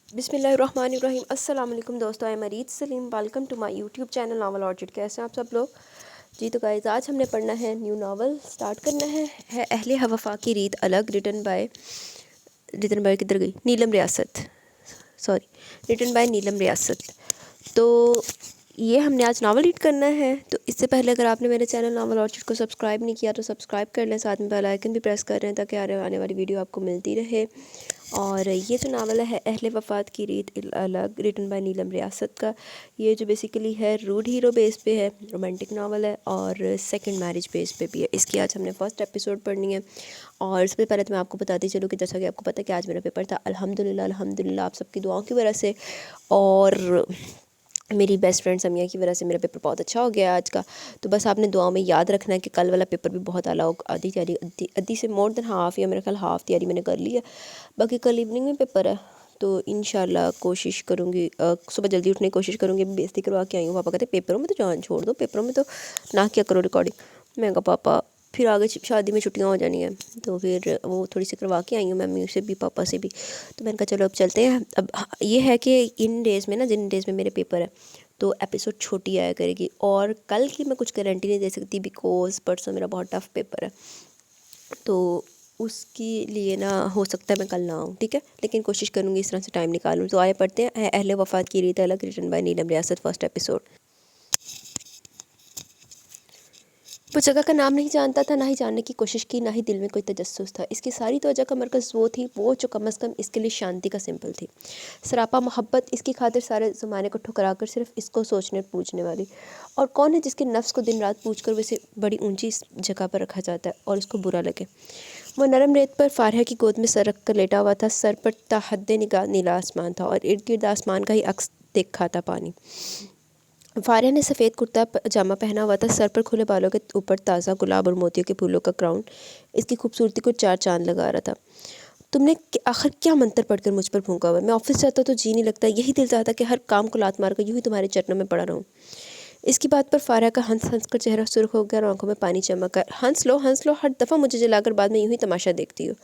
बिस्मिल्लाहिर्रहमानिर्रहीम। अस्सलाम वालेकुम दोस्तों, I am Areej Saleem. Welcome to my YouTube channel Novel Orchid. कैसे हैं आप सब लोग? जी तो गाइस, आज हमने पढ़ना है न्यू नावल, स्टार्ट करना है अहले वफा की रीत अलग, रिटन बाय किधर गई, नीलम रियासत, सॉरी, रिटन बाय नीलम रियासत। तो ये हमने आज नावल रीड करना है। तो इससे पहले अगर आपने मेरे चैनल नावल ऑर्चिड को सब्सक्राइब नहीं किया तो सब्सक्राइब कर लें, साथ में बेल आइकन भी प्रेस कर रहे हैं ताकि आने वाली वीडियो आपको मिलती रहे। और ये जो नावल है अहले वफात की रीत अलग, रिटन बाय नीलम रियासत का, ये जो बेसिकली है रूड हीरो बेस पे है, रोमांटिक नावल है और सेकंड मैरिज बेस पे भी है। इसकी आज हमने फर्स्ट एपिसोड पढ़नी है। और इससे पहले तो मैं आपको बताती चलूँ कि जैसा कि आपको पता है कि आज मेरा पेपर था, अल्हम्दुलिल्लाह आप सबकी दुआओं की वजह से और मेरी बेस्ट फ्रेंड समिया की वजह से मेरा पेपर बहुत अच्छा हो गया आज का। तो बस आपने दुआओं में याद रखना है कि कल वाला पेपर भी बहुत आला हो। आधी तैयारी, आधी से मोर देन हाफ़, या मेरा ख्याल हाफ़ तैयारी मैंने कर ली है। बाकी कल इवनिंग में पेपर है, तो इंशाल्लाह कोशिश करूँगी, सुबह जल्दी उठने की कोशिश करूँगी। बेइज्जती करवा के आई हूँ। पापा कहते पेपरों में तो जान छोड़ दो, पेपरों में तो ना क्या करो रिकॉर्डिंग। मैं कहा पापा फिर आगे शादी में छुट्टियां हो जानी हैं, तो फिर वो थोड़ी सी करवा के आई हूँ, मम्मी से भी पापा से भी। तो मैंने कहा चलो अब चलते हैं। अब ये है कि इन डेज़ में ना, जिन डेज़ में मेरे पेपर है तो एपिसोड छोटी आया करेगी, और कल की मैं कुछ गारंटी नहीं दे सकती बिकॉज़ परसों मेरा बहुत टफ पेपर है, तो उसके लिए ना हो सकता है मैं कल ना आऊँ, ठीक है। लेकिन कोशिश करूँगी इस तरह से टाइम निकालूँ। तो आए पढ़ते हैं अहले वफात की रीत अलग, रिटन बाय नीलम रियासत, फर्स्ट एपिसोड। वो जगह का नाम नहीं जानता था, ना ही जानने की कोशिश की, ना ही दिल में कोई तजस्सुस था। इसकी सारी तवज्जो का मरकज़ वो थी, वो जो कम अज़ कम इसके लिए शांति का सिंपल थी। सरापा मोहब्बत, इसकी खातिर सारे ज़माने को ठुकरा कर सिर्फ इसको सोचने पूछने वाली। और कौन है जिसके नफ्स को दिन रात पूछ कर वैसे बड़ी ऊंची जगह पर रखा जाता है और इसको बुरा लगे। वो नरम रेत पर फारह की गोद में सर रख कर लेटा हुआ था। सर पर ताहद्दे निगाह नीला आसमान था और इर्द गिर्द आसमान का ही अक्स देखा था पानी। फारिया ने सफ़ेद कुर्ता पजामा पहना हुआ था। सर पर खुले बालों के ऊपर ताज़ा गुलाब और मोतियों के फूलों का क्राउन इसकी खूबसूरती को चार चांद लगा रहा था। तुमने आखिर क्या मंत्र पढ़कर मुझ पर फूंका हुआ है? मैं ऑफिस जाता तो जी नहीं लगता, यही दिल चाहता कि हर काम को लात मारकर यूं ही तुम्हारे चरणों में पड़ा रहूं। इसकी बात पर फारिया का हंस हंस कर चेहरा सुर्ख हो गया और आंखों में पानी चमक गया। हंस लो, हर दफ़ा मुझे जलाकर बाद में यूं ही तमाशा देखती हो।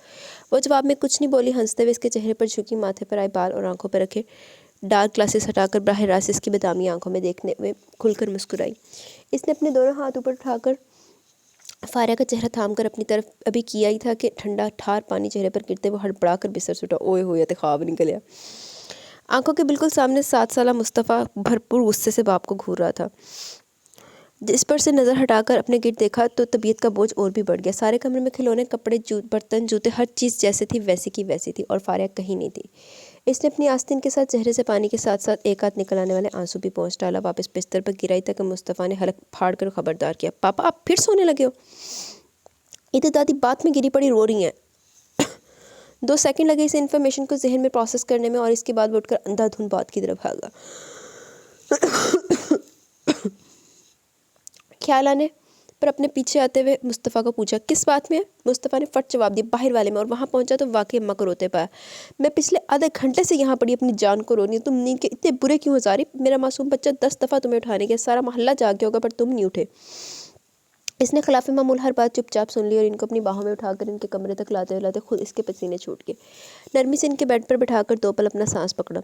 वो जवाब में कुछ नहीं बोली। हंसते हुए इसके चेहरे पर झुकी, माथे पर आए बाल और आंखों पर रखे डार्क ग्लासेस हटाकर बराह रास्त इसकी बदामी आंखों में देखने में खुलकर मुस्कुराई। इसने अपने दोनों हाथ ऊपर उठाकर फारिया का चेहरा थाम कर अपनी तरफ अभी किया ही था कि ठंडा ठार पानी चेहरे पर गिरते वो हड़बड़ा कर बिस्तर से उठा। ओए होए तो ख्वाब निकल गया। आंखों के बिल्कुल सामने 7 साला मुस्तफ़ा भरपूर गुस्से से बाप को घूर रहा था। इस पर से नज़र हटाकर अपने गिर्द देखा तो तबीयत का बोझ और भी बढ़ गया। सारे कमरे में खिलौने, कपड़े, बर्तन, जूते, हर चीज़ जैसे थी वैसी की वैसी थी और फारिया कहीं नहीं थी। इसने अपनी आस्तीन के साथ चेहरे से पानी के साथ साथ एक हाथ निकल आने वाले आंसू भी पहुँच डाला। वापस बिस्तर पर गिराई तक मुस्तफ़ा ने हलक फाड़ कर खबरदार किया, पापा आप फिर सोने लगे हो? इधर दादी बात में गिरी पड़ी रो रही हैं। 2 सेकंड लगे इस इन्फॉर्मेशन को जहन में प्रोसेस करने में और इसके बाद वो उठकर अंधाधुंध बात की तरफ भागा। ख्याल आने पर अपने पीछे आते हुए मुस्तफ़ा को पूछा, किस बात में है? मुस्तफ़ा ने फट जवाब दिया, बाहर वाले में। और वहाँ पहुँचा तो वाकई अम्मा को रोते पाया। मैं पिछले आधे घंटे से यहाँ पड़ी अपनी जान को रोनी। तुम नींद के इतने बुरे क्यों हो जारी? मेरा मासूम बच्चा 10 दफ़ा तुम्हें उठाने गया, सारा मोहल्ला जाग गया होगा पर तुम नहीं उठे। इसने खिलाफ मामूल हर बात चुपचाप सुन ली और इनको अपनी बाहों में उठाकर इनके कमरे तक लाते खुद इसके पसीने छूट गए। नरमी से इनके बेड पर बिठाकर 2 पल अपना सांस पकड़ा।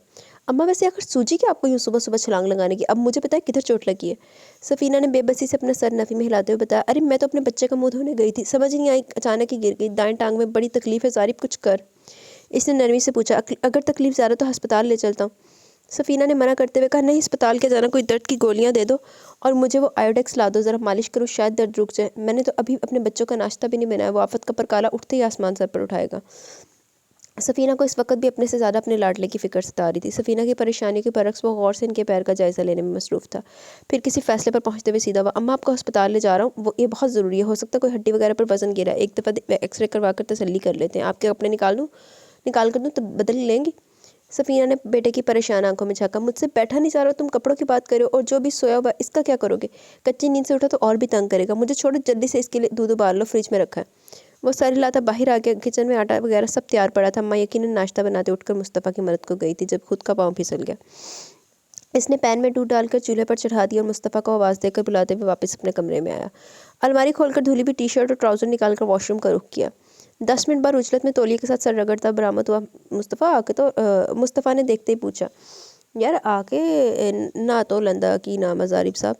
अम्मा वैसे आखिर सूझी कि आपको यूँ सुबह सुबह छलांग लगाने की? अब मुझे पता है किधर चोट लगी है। सफ़ीना ने बेबसी से अपना सर नफ़ी में हिलाते हुए बताया, अरे मैं तो अपने बच्चे का मुँह धोने गई थी, समझ नहीं आई, अचानक ही गिर गई। दाएं टांग में बड़ी तकलीफ है ज़ारिब, कुछ कर। इसने नरमी से पूछा, अगर तकलीफ ज़्यादा तो अस्पताल ले चलता हूँ। सफ़ीना ने मना करते हुए कहा, नहीं अस्पताल के जाना, कोई दर्द की गोलियां दे दो और मुझे वो आयोडेक्स ला दो, ज़रा मालिश करो, शायद दर्द रुक जाए। मैंने तो अभी अपने बच्चों का नाश्ता भी नहीं बनाया, वो आफत का परकाला उठते ही आसमान सर पर उठाएगा। सफ़ीना को इस वक्त भी अपने से ज़्यादा अपने लाडले की फ़िक्र सता रही थी। सफ़ीना की परेशानी के बरक्स वो गौर से इनके पैर का जायज़ा लेने में मसरूफ़ था। फिर किसी फ़ैसले पर पहुँचते हुए सीधा हुआ, अम्मा आपको अस्पताल ले जा रहा हूँ, वो ये बहुत ज़रूरी है, हो सकता है कोई हड्डी वगैरह पर वज़न गिरा, एक दफ़ा एक्सरे करवा कर तसल्ली कर लेते हैं। आपके कपड़े निकाल कर दूँ तो बदल लेंगी? सफ़ीना ने बेटे की परेशान आंखों में झांका, मुझसे बैठा नहीं जा रहा, तुम कपड़ों की बात करो, और जो भी सोया हुआ इसका क्या करोगे? कच्ची नींद से उठा तो और भी तंग करेगा। मुझे छोड़ो, जल्दी से इसके लिए दूध उबाल लो, फ्रिज में रखा है। वो सारी लाता बाहर आ गया। किचन में आटा वगैरह सब तैयार पड़ा था। अम्मा यकीनन नाश्ता बनाते उठकर मुस्तफ़ा की मदद को गई थी जब खुद का पाँव फिसल गया। इसने पैन में दूध डालकर चूल्हे पर चढ़ा दिया और मुस्तफ़ा को आवाज़ देकर बुलाते हुए वापस अपने कमरे में आया। अलमारी खोलकर धुली हुई टी शर्ट और ट्राउज़र निकालकर वॉशरूम का रुख किया। 10 मिनट बाद उजलत में तौलिए के साथ सर रगड़ता बरामद हुआ मुस्तफ़ा आके। तो मुस्तफ़ा ने देखते ही पूछा, यार आके ना तो लंदा की नाम ज़ारिब साहब,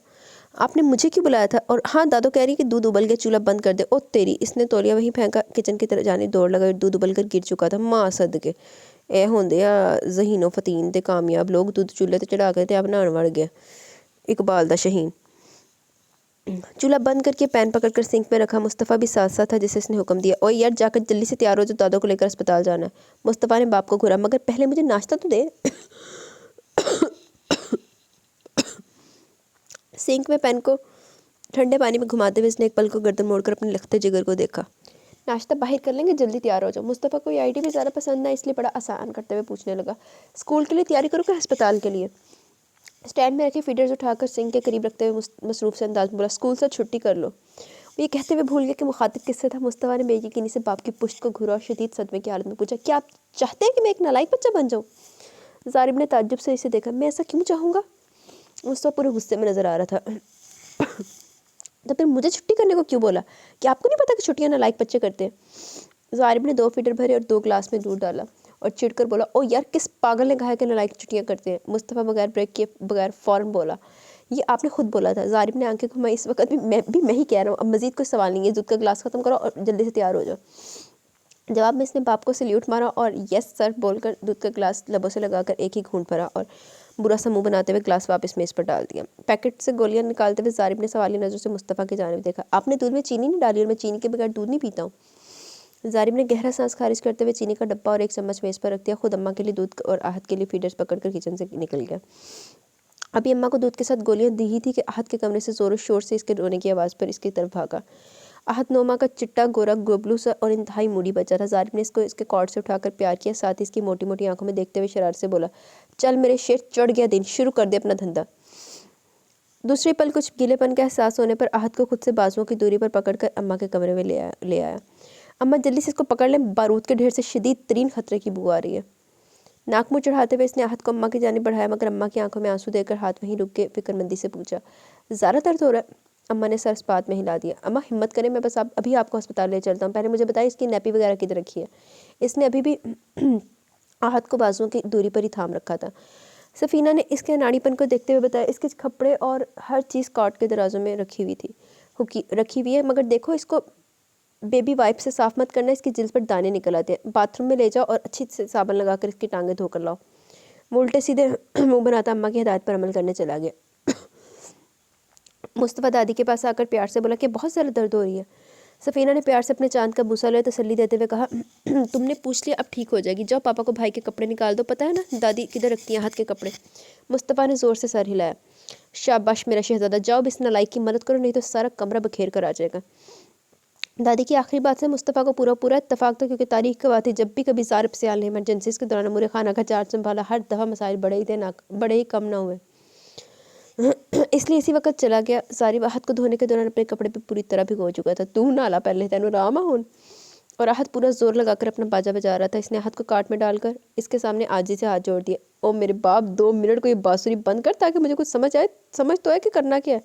आपने मुझे क्यों बुलाया था? और हाँ, दादो कह रही कि दूध उबल गया, चूल्हा बंद कर दे। ओ तेरी! इसने तौलिया वहीं फेंका, किचन की तरफ जाने दौड़ लगा। दूध उबल कर गिर चुका था। माँ सदके ए होंदे आ ज़हीनो फतीन ते कामयाब लोग, दूध चूल्हे ते चढ़ा के ते अब नहान वड़ गया। इकबाल दा शहीन। चूल्हा बंद करके पैन पकड़कर सिंक में रखा। मुस्तफ़ा भी साथ साथ था जिसे इसने हुक्म दिया, ओए यार जाकर जल्दी से तैयार हो जो, दादो को लेकर अस्पताल जाना है। मुस्तफ़ा ने बाप को घूरा, मगर पहले मुझे नाश्ता तो दे। सिंक में पैन को ठंडे पानी में घुमाते हुए इसने एक पल को गर्दन मोड़कर अपने लखते जिगर को देखा। नाश्ता बाहर कर लेंगे, जल्दी तैयार हो जाओ। मुस्तफ़ा को ये आइडिया भी ज़्यादा पसंद है, इसलिए बड़ा आसान करते हुए पूछने लगा, स्कूल के लिए तैयारी करो कि अस्पताल के लिए? स्टैंड में रखे फीडर्स उठाकर सिंक के करीब रखते हुए मसरूफ़ से अंदाज में बोला, स्कूल से छुट्टी कर लो। वो ये कहते हुए भूल गया कि मुखातिब किससे था। मुस्तफ़ा ने बेयकीनी से बाप की पुश्त को घूरा और शदीद सदमे की हालत में पूछा, क्या आप चाहते हैं कि मैं एक नालायक बच्चा बन जाऊँ? ज़ारिब ने ताज्जुब से इसे देखा, मैं ऐसा क्यों चाहूँगा? मुस्तफ़ा पूरे गुस्से में नज़र आ रहा था। तो फिर मुझे छुट्टी करने को क्यों बोला? कि आपको नहीं पता कि छुट्टियाँ नालायक बच्चे करते हैं? ज़ारिब ने 2 फीडर भरे और 2 ग्लास में दूध डाला और चिढ़कर बोला, ओ यार, किस पागल ने कहा कि नालायक छुट्टियाँ करते हैं? मुस्तफ़ा बगैर ब्रेक किए बगैर फ़ौरन बोला, ये आपने खुद बोला था। ज़ारिब ने आंखें घुमाई, इस वक्त भी मैं ही कह रहा हूँ, अब मज़ीद कोई सवाल नहीं है, दूध का ग्लास ख़त्म करो और जल्दी से तैयार हो जाओ। जवाब में इसने बाप को सल्यूट मारा और यस सर बोलकर दूध का ग्लास लबों से लगाकर एक ही घूंट भरा और बुरा सा मुंह बनाते हुए ग्लास वापस मेज़ पर डाल दिया। पैकेट से गोलियां निकालते हुए ज़ारिब ने सवाली नज़र से मुस्तफ़ा की जानिब देखा, आपने दूध में चीनी नहीं डाली? और मैं चीनी के बगैर दूध नहीं पीता हूँ। ज़ारिब ने गहरा सांस खारिज करते हुए चीनी का डब्बा और 1 चम्मच मेज़ पर रख दिया। खुद अम्मा के लिए दूध और आहत के लिए फीडर्स पकड़कर किचन से निकल गया। अभी अम्मा को दूध के साथ गोलियां दी ही थी कि आहत के कमरे से ज़ोरों शोर से इसके रोने की आवाज़ पर इसकी तरफ भागा। आहत नोमा का चिट्टा गोरा गोबलू सा और इंतहाई मूडी बच्चा था। ज़ारिब ने इसको इसके कॉर्ड से उठाकर प्यार किया, साथ ही इसकी मोटी मोटी आंखों में देखते हुए शरारत से बोला, चल मेरे शेर, चढ़ गया दिन, शुरू कर दे अपना धंधा। दूसरे पल कुछ गीलेपन का एहसास होने पर आहत को खुद से बाजुओं की दूरी पर पकड़कर अम्मा के कमरे में ले आया। अम्मा जल्दी से इसको पकड़ लें, बारूद के ढेर से शदीद तरीन खतरे की बू आ रही है। नाक मुँह चढ़ाते हुए इसने आहत को अम्मा की जानिब बढ़ाया, मगर अम्मा की आंखों में आंसू देकर हाथ वहीं रुक के फिक्रमंदी से पूछा, ज़्यादा दर्द हो रहा है? अम्मा ने सर इस्पात में हिला दिया। अम्मा हिम्मत करें, मैं बस अभी आपको अस्पताल ले चलता हूँ, पहले मुझे बताइए इसकी नैपी वगैरह किधर रखी है? इसने अभी भी आहत को बाजुओं की दूरी पर ही थाम रखा था। सफ़ीना ने इसके अनाड़ीपन को देखते हुए बताया, इसके कपड़े और हर चीज़ कॉट के दराजों में रखी हुई है, मगर देखो इसको बेबी वाइप से साफ मत करना, इसकी जिल्द पर दाने निकल आते हैं। बाथरूम में ले जाओ और अच्छी से साबुन लगाकर इसकी टांगें धोकर लाओ। वो उल्टे सीधे मुंह बनाता अम्मा की हिदायत पर अमल करने चला गया। मुस्तफ़ा दादी के पास आकर प्यार से बोला कि बहुत ज़्यादा दर्द हो रही है। सफ़ीना ने प्यार से अपने चांद का बूसा लिया, तसल्ली देते हुए कहा, तुमने पूछ लिया, अब ठीक हो जाएगी। जाओ पापा को भाई के कपड़े निकाल दो, पता है ना दादी किधर रखती हैं हाथ के कपड़े। मुस्तफ़ा ने ज़ोर से सर हिलाया। शाबाश मेरा शहज़ादा, जाओ इस नालायक की मदद करो, नहीं तो सारा कमरा बखेर कर आ जाएगा। दादी की आखिरी बात से मुस्तफ़ा को पूरा इत्तफाक था, क्योंकि तारीख की बात है, जब भी कभी ज़ारिब सियाल ने इमरजेंसीज के दौरान अमूर खाना का चार्ज संभाला, हर दफ़ा मसाइल बड़े ही कम ना हुए। इसलिए इसी वक्त चला गया। ज़ारिब आहत को धोने के दौरान अपने कपड़े पे पूरी तरह भिगो चुका था। तू नाला पहले तेनू राम आउन। और आहत पूरा जोर लगाकर अपना बाजा बजा रहा था। इसने आहत को काट में डालकर इसके सामने आजी से हाथ जोड़ दिया। ओ मेरे बाप, 2 मिनट को ये बांसुरी बंद कर, ताकि मुझे कुछ समझ आए। समझ तो है कि करना क्या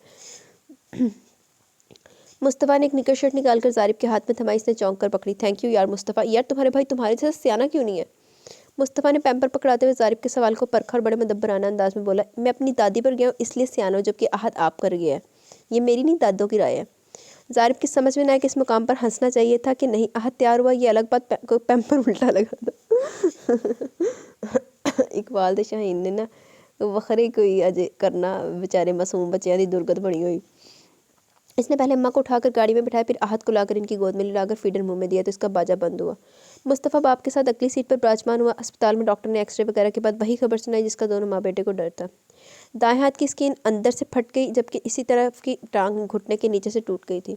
है। मुस्तफ़ा ने एक निकर शर्ट निकालकर ज़ारिब के हाथ में थमाई। इसने चौंक कर पकड़ी। थैंक यू यार मुस्तफ़ा, यार तुम्हारे भाई तुम्हारे जैसा सियाना क्यों नहीं है? मुस्तफ़ा ने पैम्पर पकड़ाते हुए ज़ारिब के सवाल को परखा और बड़े मुदब्बराना अंदाज में बोला, मैं अपनी दादी पर गया हूँ इसलिए सियाना हूँ, जबकि आहत आप कर गया है। ये मेरी नहीं, दादों की राय है। ज़ारिब की समझ में ना आया कि इस मुकाम पर हंसना चाहिए था कि नहीं। आहत तैयार हुआ, ये अलग बात, पैम्पर उल्टा लगा था। इकबाल दे शाहीन ने ना वखरे कोई अजे करना, बेचारे मासूम बच्चों की दुर्गत बनी हुई। इसने पहले अम्मा को उठाकर गाड़ी में बिठाया, फिर आहत को लाकर इनकी गोद में लिलाकर फीडर मुंह में दिया तो इसका बाजा बंद हुआ। मुस्तफ़ा बाप के साथ अगली सीट पर विराजमान हुआ। अस्पताल में डॉक्टर ने एक्सरे वगैरह के बाद वही खबर सुनाई जिसका दोनों माँ बेटे को डर था। दाएं हाथ की स्किन अंदर से फट गई, जबकि इसी तरफ की टांग घुटने के नीचे से टूट गई थी।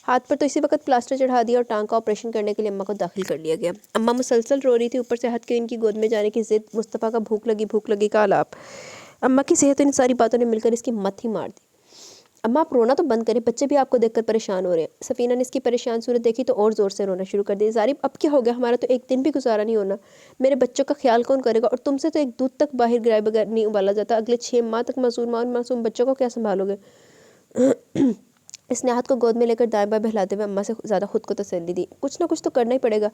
हाथ पर तो इसी वक्त प्लास्टर चढ़ा दिया और टांग का ऑपरेशन करने के लिए अम्मा को दाखिल कर लिया गया। अम्मा मुसलसल रो रही थी, ऊपर से आहत के इनकी गोद में जाने की जिद, मुस्तफ़ा का भूख लगी का आलाप। अम्मा की सेहत इन सारी बातों ने मिलकर इसकी मत ही मार दी। अम्मा आप रोना तो बंद करें, बच्चे भी आपको देखकर परेशान हो रहे हैं। सफ़ीना ने इसकी परेशान सूरत देखी तो और ज़ोर से रोना शुरू कर दिया। ज़ारिब अब क्या हो गया, हमारा तो एक दिन भी गुजारा नहीं होना। मेरे बच्चों का ख्याल कौन करेगा? और तुमसे तो एक दूध तक बाहर गिराए बगैर नहीं उबाला जाता। अगले 6 माह तक मासूम बच्चों को क्या संभालोगे? اس نے ہاتھ کو گود میں لے کر دائیں بائیں بہلاتے ہوئے اماں سے زیادہ خود کو تسلی دی. کچھ نہ کچھ تو کرنا ہی پڑے گا.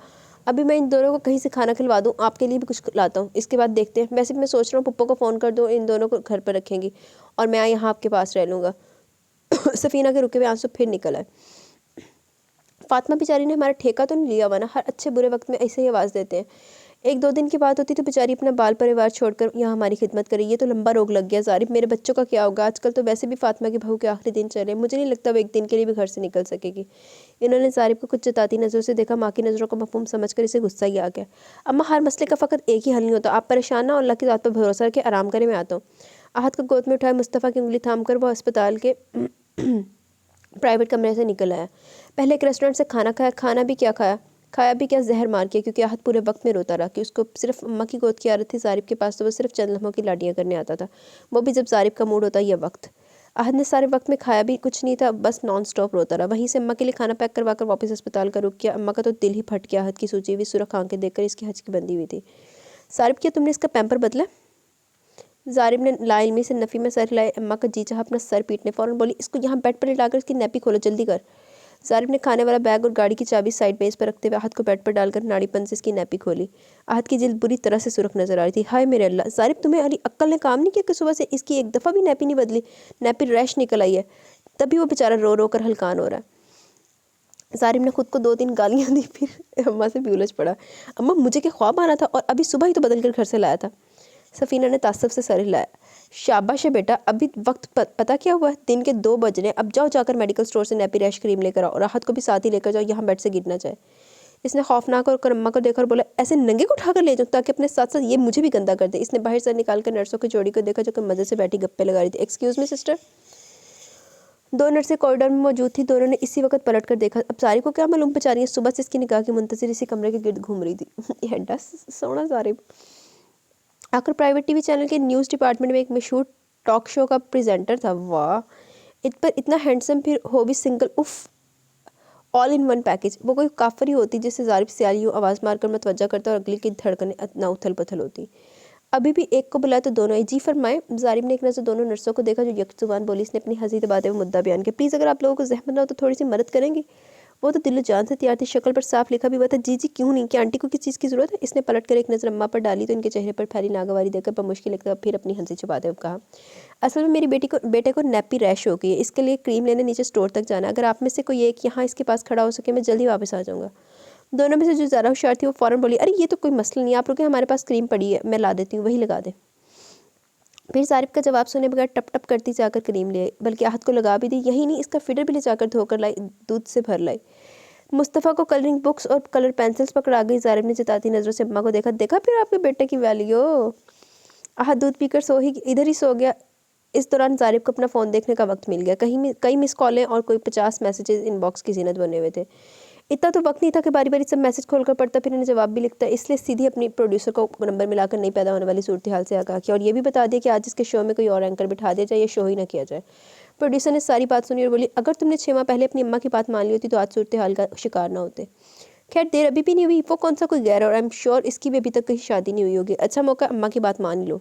ابھی میں ان دونوں کو کہیں سے کھانا کھلوا دوں, آپ کے لیے بھی کچھ لاتا ہوں, اس کے بعد دیکھتے ہیں. ویسے بھی میں سوچ رہا ہوں پپو کو فون کر دوں, ان دونوں کو گھر پر رکھیں گی اور میں یہاں آپ کے پاس رہ لوں گا. سفینہ کے رکے ہوئے آنسو پھر نکل آئے. فاطمہ بیچاری نے ہمارا ٹھیکہ تو نہیں لیا ہوا نا, ہر اچھے برے وقت میں ایسے ہی آواز دیتے ہیں. 1-2 دن کی بات ہوتی تو بیچاری اپنا بال پریوار چھوڑ کر یہاں ہماری خدمت کرے. یہ تو لمبا روگ لگ گیا. ظارف میرے بچوں کا کیا ہوگا؟ آج کل تو ویسے بھی فاطمہ کی بہو کے آخری دن چلے, مجھے نہیں لگتا وہ ایک دن کے لیے بھی گھر سے نکل سکے گی. انہوں نے ظارف کو کچھ جتاتی نظروں سے دیکھا. ماں کی نظروں کو مفہوم سمجھ کر اسے غصہ ہی آ گیا. اماں ہر مسئلے کا فقط ایک ہی حل نہیں ہوتا, آپ پریشان نہ ہو, اللہ کی ذات پر بھروسہ رکھے, آرام کرے, میں آتا ہوں. احد کو گود میں اٹھائے مصطفیٰ کی انگلی تھام کر وہ اسپتال کے پرائیویٹ کمرے سے نکل آیا. پہلے ایک ریسٹورنٹ سے کھانا کھایا. کھایا بھی کیا, زہر مار کیا, کیونکہ احد پورے وقت میں روتا رہا کہ اس کو صرف اماں کی گود کی عادت تھی. ظارف کے پاس تو وہ صرف چند لمحوں کی لاڈیاں کرنے آتا تھا, وہ بھی جب ظارف کا موڈ ہوتا یا وقت. احد نے سارے وقت میں کھایا بھی کچھ نہیں تھا, بس نان سٹاپ روتا رہا. وہیں سے اماں کے لیے کھانا پیک کروا کر واپس اسپتال کا رخ کیا. اماں کا تو دل ہی پھٹ گیا احد کی سوجی ہوئی سرخ آنکھیں دیکھ کر. اس کی ہچکی بندی ہوئی تھی. ظارف کیا تم نے اس کا پیمپر بدلا؟ ظارف نے لا علمی سے نفی میں سر ہلائے. اماں کا جی چاہا اپنا سر پیٹنے. فوراً بولی, اس کو یہاں بیڈ پر لٹا کر اس کی نیپی کھولو, جلدی کر. ظارف نے کھانے والا بیگ اور گاڑی کی چابی سائڈ میز پر رکھتے ہوئے احد کو بیڈ پر ڈال کر ناڑی پن سے اس کی نیپی کھولی. احد کی جلد بری طرح سے سرخ نظر آ رہی تھی. ہائے میرے اللہ, ظارف تمہیں عقل نے کام نہیں کیا کہ صبح سے اس کی ایک دفعہ بھی نیپی نہیں بدلی؟ نیپی ریش نکل آئی ہے, تبھی وہ بیچارہ رو رو کر ہلکان ہو رہا ہے. ظارف نے خود کو 2-3 گالیاں دی, پھر اماں سے بھی الجھ پڑا. اماں مجھے کہ خواب آنا تھا, اور ابھی صبح ہی تو بدل کر گھر سے لایا تھا. سفینہ نے تعصب سے سر ہلایا. شاباش ہے بیٹا, ابھی وقت پتہ کیا ہوا ہے؟ دن کے 2 بج رہے ہیں. اب جاؤ جا کر میڈیکل سٹور سے نیپی ریش کریم لے کر آؤ, اور راحت کو بھی ساتھ ہی لے کر جاؤ, یہاں بیڈ سے گر نہ جائے. اس نے خوفناک اور اماں کو دیکھ کر بولا, ایسے ننگے کو اٹھا کر لے جاؤں تاکہ اپنے ساتھ ساتھ یہ مجھے بھی گندا کر دے. اس نے باہر سے نکال کر نرسوں کی جوڑی کو دیکھا جو کہ مزے سے بیٹھی گپے لگا رہی تھی. Excuse me sister. 2 نرسیں کوریڈور میں موجود تھی. دونوں نے اسی وقت پلٹ کر دیکھا. اب ظارف کو کیا معلوم, بیچاری ہے صبح سے اس کی نگاہ کی منتظر اسی کمرے کے گرد گھوم رہی تھی. یہ ہڈا سونا ظارف. آخر پرائیویٹ ٹی وی چینل کے نیوز ڈپارٹمنٹ میں ایک مشہور ٹاک شو کا پریزنٹر تھا. واہ, اتنا ہینڈسم, پھر ہو بھی single, if, all in one package. وہ کوئی کافر ہی ہوتی جس سے ظارف سیالیوں آواز مار کر متوجہ کرتا اور اگلی کی دھڑکنیں نہ اتھل پتھل ہوتی. ابھی بھی ایک کو بلایا تو دونوں آئی. جی فرمائیں. ظارف نے ایک نظر دونوں نرسوں کو دیکھا جو یک زبان بولی. اس نے اپنی ہنسی دباتے ہوئے مدعا بیان کیا, پلیز اگر آپ لوگوں کو زحمت نہ ہو تو تھوڑی سی مدد کریں گی؟ وہ تو دل و جان سے تیار تھی, شکل پر صاف لکھا بھی ہوا تھا, جی کیوں نہیں, کیا آنٹی کو کس چیز کی ضرورت ہے؟ اس نے پلٹ کر ایک نظر اماں پر ڈالی تو ان کے چہرے پر پھیلی ناگواری دیکھ کر بمشکل ایک دفعہ پھر اپنی ہنسی چھپاتے ہوئے کہا, اصل میں میری بیٹے کو نیپی ریش ہو گئی ہے, اس کے لیے کریم لینے نیچے سٹور تک جانا ہے. اگر آپ میں سے کوئی ایک یہاں اس کے پاس کھڑا ہو سکے, میں جلدی واپس آ جاؤں گا. دونوں میں سے جو زیادہ ہوشیار تھی وہ فوراً بولی, ارے یہ تو کوئی مسئلہ نہیں, آپ رکیں, ہمارے پاس کریم پڑی ہے, میں لا دیتی ہوں, وہی لگا دیں. پھر ظارف کا جواب سنے بغیر ٹپ ٹپ کرتی جا کر کریم لے آئی, بلکہ احد کو لگا بھی دی. یہی نہیں, اس کا فیڈر بھی لے جا کر دھو کر لائی, دودھ سے بھر لائی. مصطفیٰ کو کلرنگ بکس اور کلر پینسلز پکڑا گئی. ظارف نے جتاتی نظروں سے اماں کو دیکھا پھر آپ کے بیٹے کی ویلیو. احد دودھ پی کر ادھر ہی سو گیا. اس دوران ظارف کو اپنا فون دیکھنے کا وقت مل گیا. کئی مس کالیں اور کوئی 50 میسیجز ان باکس کی زینت بنے ہوئے تھے. اتنا تو وقت نہیں تھا کہ باری باری سب میسیج کھول کر پڑھتا پھر انہیں جواب بھی لکھتا. اس لیے سیدھی اپنی پروڈیوسر کو نمبر ملا کر نہیں پیدا ہونے والی صورتحال سے آگاہ کیا, اور یہ بھی بتا دیا کہ آج اس کے شو میں کوئی اور اینکر بٹھا دیا جائے یا شو ہی نہ کیا جائے. پروڈیوسر نے ساری بات سنی اور بولی, اگر تم نے 6 ماہ پہلے اپنی اماں کی بات مان لی ہوتی تو آج صورتحال کا شکار نہ ہوتے. خیر دیر ابھی بھی نہیں ہوئی, وہ کون سا کوئی غیر, اور آئی ایم شیور اس کی بھی ابھی تک کہیں شادی نہیں ہوئی ہوگی. اچھا موقع, اماں کی بات مان لو.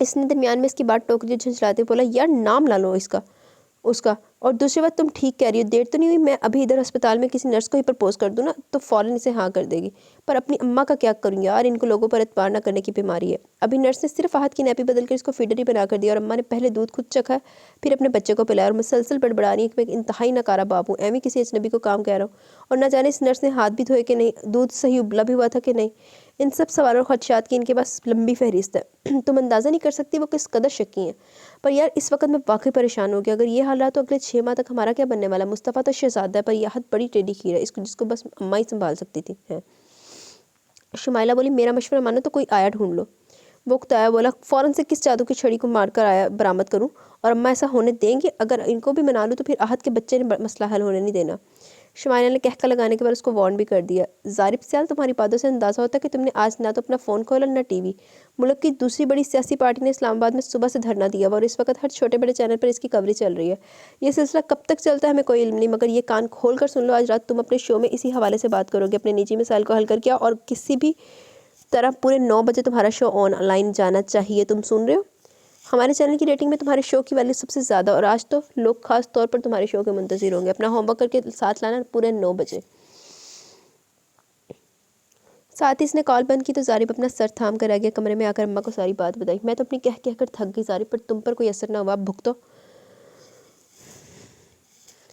اس نے درمیان میں اس کی بات ٹوک دی, جھنجھلاتے بولا, یار نام لا لو اس کا. اور دوسری بات, تم ٹھیک کہہ رہی ہو, دیر تو نہیں ہوئی, میں ابھی ادھر ہسپتال میں کسی نرس کو ہی پرپوز کر دوں نا تو فوراً اسے ہاں کر دے گی. پر اپنی اماں کا کیا کروں یار, ان کو لوگوں پر اعتبار نہ کرنے کی بیماری ہے. ابھی نرس نے صرف احد کی نیپی بدل کر اس کو فیڈر ہی بنا کر دیا, اور اماں نے پہلے دودھ خود چکھا پھر اپنے بچے کو پلایا, اور مسلسل بڑبڑا رہی ہے کہ میں ایک انتہائی ناکارہ باپ ہوں, ایویں کسی اجنبی کو کام کہہ رہا ہوں, اور نہ جانے اس نرس نے ہاتھ بھی دھوئے کہ نہیں, دودھ صحیح ابلا بھی ہوا تھا کہ نہیں. ان سب سوالوں اور خدشات کی ان کے پاس لمبی فہرست ہے. تم اندازہ نہیں کر سکتی وہ کس قدر شکی ہیں. پر یار اس وقت میں واقعی پریشان ہو گیا. اگر یہ حال رہا تو اگلے 6 ماہ تک ہمارا کیا بننے والا. مصطفیٰ تو شہزادہ ہے, پر یہ حد بڑی ٹیڑھی خیر ہے, جس کو بس اماں ہی سنبھال سکتی تھی. شمائلہ بولی, میرا مشورہ مانو تو کوئی آیا ڈھونڈ لو. وہ اکتایا بولا, فوراً سے کس جادو کی چھڑی کو مار کر آیا برآمد کروں, اور اماں ایسا ہونے دیں گے؟ اگر ان کو بھی منا لوں تو پھر احد کے بچے نے مسئلہ حل ہونے نہیں دینا. شمائلہ نے کہکا لگانے کے بعد اس کو وارن بھی کر دیا. ظارف سیال, تمہاری باتوں سے اندازہ ہوتا ہے کہ تم نے آج نہ تو اپنا فون کھولا نہ ٹی وی. ملک کی دوسری بڑی سیاسی پارٹی نے اسلام آباد میں صبح سے دھرنا دیا ہوا, اور اس وقت ہر چھوٹے بڑے چینل پر اس کی کوریج چل رہی ہے. یہ سلسلہ کب تک چلتا ہے ہمیں کوئی علم نہیں, مگر یہ کان کھول کر سن لو, آج رات تم اپنے شو میں اسی حوالے سے بات کرو گے. اپنے نجی مسائل کو حل کر کیا, اور کسی بھی طرح پورے 9 بجے تمہارا شو آن لائن جانا چاہیے. تم سن رہے ہو؟ ہمارے چینل کی ریٹنگ میں تمہارے شو کی ویلیو سب سے زیادہ، اور آج تو لوگ خاص طور پر تمہارے شو کے منتظر ہوں گے۔ اپنا ہوم ورک کر کے ساتھ لانا پورے 9 بجے۔ ساتھ ہی اس نے کال بند کی تو ظاہر اپنا سر تھام کر آ گیا کمرے میں، آ کر اماں کو ساری بات بتائی۔ میں تو اپنی کہہ کہہ کر تھک گئی ظاہر، پر تم پر کوئی اثر نہ ہوا، اب بھگتو۔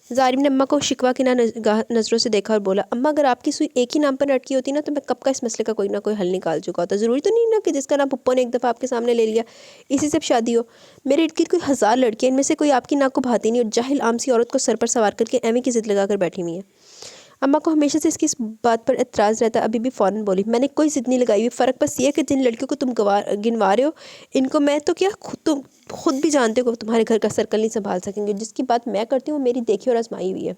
ظالم نے اماں کو شکوہ کی نظروں سے دیکھا اور بولا، اماں اگر آپ کی سوئی ایک ہی نام پر اٹکی ہوتی نا تو میں کب کا اس مسئلے کا کوئی نہ کوئی حل نکال چکا ہوتا۔ ضروری تو نہیں نا کہ جس کا نام پپو نے ایک دفعہ آپ کے سامنے لے لیا اسی سے شادی ہو۔ میرے ارد گرد کوئی 1000 لڑکیاں، ان میں سے کوئی آپ کی ناک کو بھاتی نہیں، اور جاہل عام سی عورت کو سر پر سوار کر کے ایویں کی ضد لگا کر بیٹھی ہوئی ہیں۔ اماں کو ہمیشہ سے اس کی اس بات پر اعتراض رہتا، ابھی بھی فوراً بولی، میں نے کوئی ضد نہیں لگائی ہوئی، فرق بس یہ ہے کہ جن لڑکیوں کو تم گنوا رہے ہو ان کو میں تو کیا تم خود بھی جانتے ہو کہ تمہارے گھر کا سرکل نہیں سنبھال سکیں گے۔ جس کی بات میں کرتی ہوں میری دیکھی اور آزمائی ہوئی ہے۔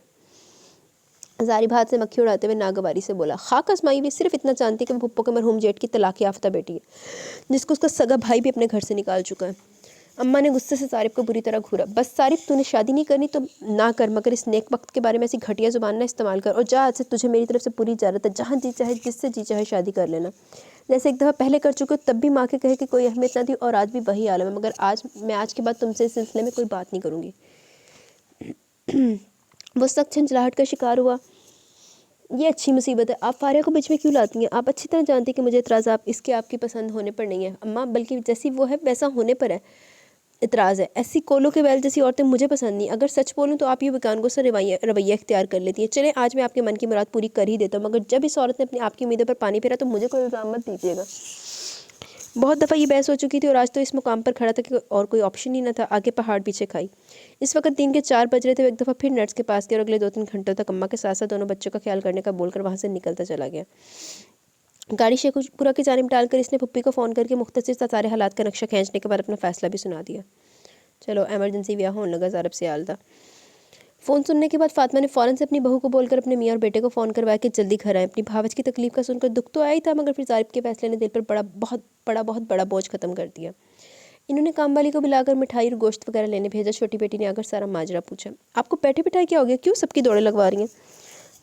ظاہر ہاتھ سے مکھی اڑاتے ہوئے ناگواری سے بولا، خاک آزمائی ہوئی، صرف اتنا جانتی کہ وہ پھپھو کے مرحوم جیٹ کی طلاق یافتہ بیٹی ہے جس کو اس کا سگا بھائی بھی اپنے گھر سے نکال چکا ہے۔ اماں نے غصے سے صارف کو بری طرح گھورا، بس صارف تو نے شادی نہیں کرنی تو نہ کر، مگر اس نیک وقت کے بارے میں ایسی گھٹیا زبان نہ استعمال کر، اور جا آج سے تجھے میری طرف سے پوری اجازت ہے، جہاں جی چاہے جس سے جی چاہے شادی کر لینا۔ جیسے ایک دفعہ پہلے کر چکے تب بھی ماں کے کہے کہ کوئی اہمیت نہ تھی، اور آج بھی وہی عالم ہے، مگر آج کے بعد تم سے اس سلسلے میں کوئی بات نہیں کروں گی۔ وہ سخت جھنجھلاہٹ کا شکار ہوا۔ یہ اچھی مصیبت ہے، آپ فاریہ کو بیچ میں کیوں لاتی ہیں؟ آپ اچھی طرح جانتی کہ مجھے اعتراض آپ کی پسند ہونے پر نہیں ہے اماں، بلکہ جیسی وہ ہے ویسا ہونے پر ہے اعتراض ہے۔ ایسی کولوں کے بیل جیسی عورتیں مجھے پسند نہیں۔ اگر سچ بولوں تو آپ یہ بیگانگوں سے رویہ اختیار کر لیتی ہیں۔ چلیں آج میں آپ کے من کی مراد پوری کر ہی دیتا ہوں، مگر جب اس عورت نے اپنی آپ کی امیدوں پر پانی پھیرا تو مجھے کوئی الزام مت دیجیے گا۔ بہت دفعہ یہ بحث ہو چکی تھی اور آج تو اس مقام پر کھڑا تھا کہ اور کوئی آپشن ہی نہ تھا، آگے پہاڑ پیچھے کھائی۔ اس وقت دن کے 4 بج رہے تھے۔ وہ ایک دفعہ پھر نرس کے پاس گیا اور اگلے 2-3 گھنٹوں تک اماں کے ساتھ ساتھ دونوں بچوں کا خیال کرنے کا بول کر وہاں سے نکلتا چلا گیا۔ گاڑی شیخ پورہ کی جانب ڈال کر اس نے پھپھی کو فون کر کے مختصر سا سارے حالات کا نقشہ کھینچنے کے بعد اپنا فیصلہ بھی سنا دیا۔ چلو ایمرجنسی بیاہ ہونے لگا، ضرب سے آل تھا۔ فون سننے کے بعد فاطمہ نے فوراً سے اپنی بہو کو بول کر اپنے میاں اور بیٹے کو فون کروایا کہ جلدی گھر آئیں۔ اپنی بھاوج کی تکلیف کا سن کر دکھ تو آیا ہی تھا، مگر پھر ظاہر کے فیصلے نے دل پر بہت بڑا بوجھ ختم کر دیا۔ انہوں نے کام والی کو بلا کر مٹھائی اور گوشت وغیرہ لینے بھیجا۔ چھوٹی بیٹی نے آ کر سارا ماجرا پوچھا۔ آپ کو بیٹھے بٹھائے کیا ہو گیا؟ کیوں سب کی دوڑیں لگوا رہی ہیں؟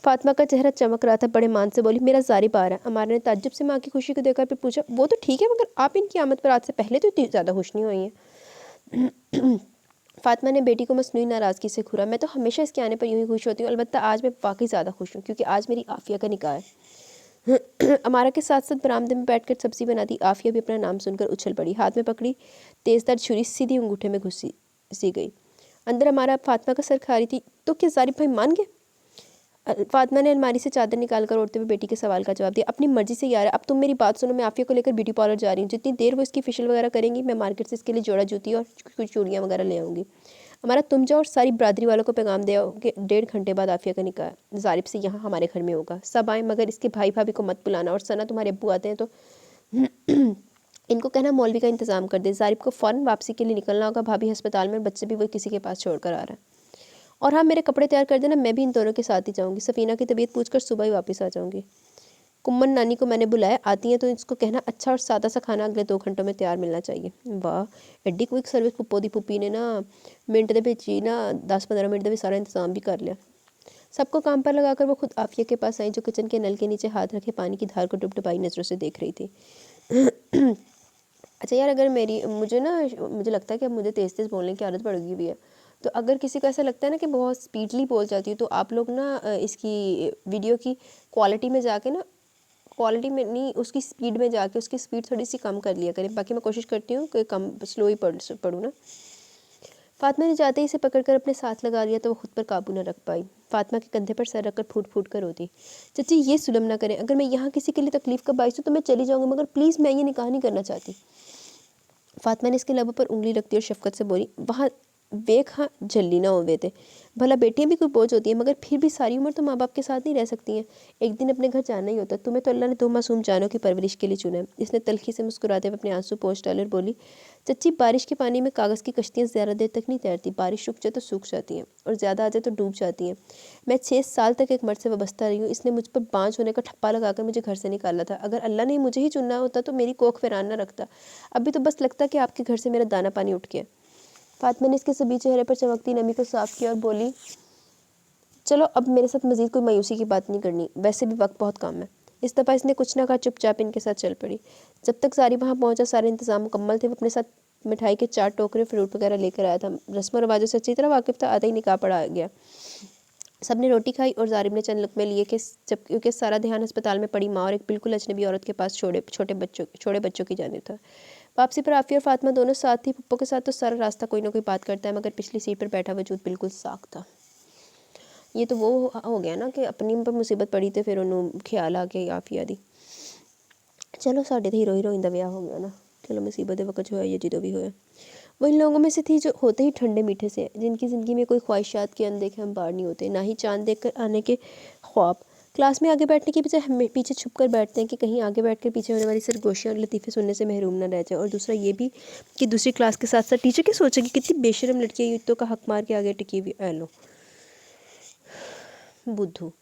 فاطمہ کا چہرہ چمک رہا تھا، بڑے مان سے بولی، میرا ظارف آ رہا ہے۔ عمارہ نے تعجب سے ماں کی خوشی کو دیکھ کر پھر پوچھا، وہ تو ٹھیک ہے، مگر آپ ان کی آمد پر آج سے پہلے تو اتنی زیادہ خوش نہیں ہوئی ہیں۔ فاطمہ نے بیٹی کو مصنوعی ناراضگی سے گھورا، میں تو ہمیشہ اس کے آنے پر یوں ہی خوش ہوتی ہوں، البتہ آج میں واقعی زیادہ خوش ہوں کیونکہ آج میری عافیہ کا نکاح ہے۔ عمارہ کے ساتھ ساتھ برآمدے میں بیٹھ کر سبزی بناتی عافیہ بھی اپنا نام سن کر اچھل پڑی، ہاتھ میں پکڑی تیز تر چھری سیدھی انگوٹھے میں گھسی گئی۔ اندر عمارہ فاطمہ کا سر کھا رہی تھی، تو کیا ظارف بھائی مان گئے؟ فاطمہ نے الماری سے چادر نکال کر اوڑھتے ہوئے بیٹی کے سوال کا جواب دیا، اپنی مرضی سے یار ہے، اب تم میری بات سنو، میں عافیہ کو لے کر بیوٹی پارلر جا رہی ہوں، جتنی دیر وہ اس کی فیشل وغیرہ کریں گی میں مارکیٹ سے اس کے لیے جوڑا جوتی اور کچھ چوڑیاں وغیرہ لے آؤں گی۔ ہمارا تم جاؤ اور ساری برادری والوں کو پیغام دے آؤ کہ 1.5 گھنٹے بعد عافیہ کا نکاح ظارف سے یہاں ہمارے گھر میں ہوگا، سب آئیں، مگر اس کے بھائی بھابھی کو مت بلانا، اور ثنا تمہارے ابو آتے ہیں تو ان کو کہنا مولوی کا انتظام کر دے، ظارف کو فوراً واپسی کے لیے نکلنا ہوگا، بھابھی ہسپتال میں، بچے بھی وہ کسی کے پاس چھوڑ کر آ رہا ہے۔ اور ہاں میرے کپڑے تیار کر دینا، میں بھی ان دونوں کے ساتھ ہی جاؤں گی، سفینہ کی طبیعت پوچھ کر صبح ہی واپس آ جاؤں گی۔ کمن نانی کو میں نے بلایا، آتی ہیں تو اس کو کہنا اچھا اور سادہ سا کھانا اگلے 2 گھنٹوں میں تیار ملنا چاہیے۔ واہ ایڈی کوئک سروس پپو دی پھپھی نے نا، منٹ دے وچ ہی نا 10-15 منٹ دے وچ سارا انتظام بھی کر لیا۔ سب کو کام پر لگا کر وہ خود عافیہ کے پاس آئی جو کچن کے نل کے نیچے ہاتھ رکھے پانی کی دھار کو ڈبڈبائی نظروں سے دیکھ رہی تھی۔ اچھا یار، اگر مجھے لگتا ہے کہ اب مجھے تیز تیز بولنے کی عادت پڑ گئی ہوئی ہے، تو اگر کسی کو ایسا لگتا ہے نا کہ بہت سپیڈلی بول جاتی ہے تو آپ لوگ نا اس کی ویڈیو کی کوالٹی میں جا کے نا، کوالٹی میں نہیں اس کی سپیڈ میں جا کے اس کی سپیڈ تھوڑی سی کم کر لیا کریں، باقی میں کوشش کرتی ہوں کہ کم سلو ہی پڑھوں نا۔ فاطمہ نے جاتے ہی اسے پکڑ کر اپنے ساتھ لگا لیا تو وہ خود پر قابو نہ رکھ پائی، فاطمہ کے کندھے پر سر رکھ کر پھوٹ پھوٹ کر روتی، چچی یہ ظلم نہ کریں، اگر میں یہاں کسی کے لیے تکلیف کا باعث ہوں تو میں چلی جاؤں گی، مگر پلیز میں یہ نکاح نہیں کرنا چاہتی۔ فاطمہ نے اس کے لبوں پر انگلی رکھتی اور شفقت سے بولی، وہاں ویک ہاں جھلی نہ ہوئے تھے، بھلا بیٹیاں بھی کوئی بوجھ ہوتی ہیں، مگر پھر بھی ساری عمر تو ماں باپ کے ساتھ نہیں رہ سکتی ہیں، ایک دن اپنے گھر جانا ہی ہوتا ہے، تمہیں تو اللہ نے 2 معصوم جانوں کی پرورش کے لیے چنا ہے۔ اس نے تلخی سے مسکراتے ہوئے اپنے آنسو پوچھ ڈالے اور بولی، چچی بارش کے پانی میں کاغذ کی کشتیاں زیادہ دیر تک نہیں تیرتی، بارش رک جائے تو سوکھ جاتی ہیں اور زیادہ آ جائے تو ڈوب جاتی ہیں۔ میں 6 سال تک ایک مرد سے وابستہ رہی ہوں، اس نے مجھ پر بانجھ ہونے کا ٹھپا لگا کر مجھے گھر سے نکالا تھا، اگر اللہ نے مجھے ہی چننا ہوتا تو میری کوکھ ویران نہ رکھتا، ابھی تو بس لگتا کہ آپ کے گھر سے میرا دانہ پانی اٹھ گیا۔ فاطمہ نے اس کے سبھی چہرے پر چمکتی نمی کو صاف کیا اور بولی، چلو اب میرے ساتھ مزید کوئی مایوسی کی بات نہیں کرنی، ویسے بھی وقت بہت کم ہے۔ اس دفعہ اس نے کچھ نہ کہا، چپ چاپ ان کے ساتھ چل پڑی۔ جب تک زاری وہاں پہنچا سارے انتظام مکمل تھے، وہ اپنے ساتھ मिठाई के 4 टोकरे फ्रूट वगैरह लेकर आया था। रस्म और रिवाजों से अच्छी तरह वाकिफ़ था, आधा ही निकाह पड़ा आ गया। सबने रोटी खाई और ज़ारिब ने चंद लुक़मे लिए कि जब क्योंकि सारा ध्यान अस्पताल में पड़ी माँ और एक बिल्कुल अजनबी औरत के पास छोटे बच्चों की जानिब था। वापसी पर आफ़िया और फातिमा दोनों साथ थी। पप्पो के साथ तो सारा रास्ता कोई ना कोई बात करता है, मगर पिछली सीट पर बैठा वजूद बिल्कुल साख था। ये तो वो हो गया ना कि अपनी पर मुसीबत पड़ी तो फिर उन्होंने ख्याल आ गया आफ़िया दी, चलो साढ़े तो हीरो हीरोइन का ब्याह हो गया ना, चलो मुसीबत वक्त जो है ये जो भी होया। वो इन लोगों में से थी जो होते ही ठंडे मीठे से, जिनकी ज़िंदगी में कोई ख्वाहिशात के अनदेखे अंबार नहीं होते, ना ही चांद देख कर आने के ख्वाब। क्लास में आगे बैठने की बजाय हम पीछे छुप कर बैठते हैं कि कहीं आगे बैठ कर पीछे होने वाली सरगोशियाँ और लतीफ़े सुनने से महरूम न रह जाए। और दूसरा ये भी कि दूसरी क्लास के साथ साथ टीचर क्या सोचेगी, कितनी बेशरम लड़की है, तो का हक मार के आगे टिकी हुई। एलो बुद्धू।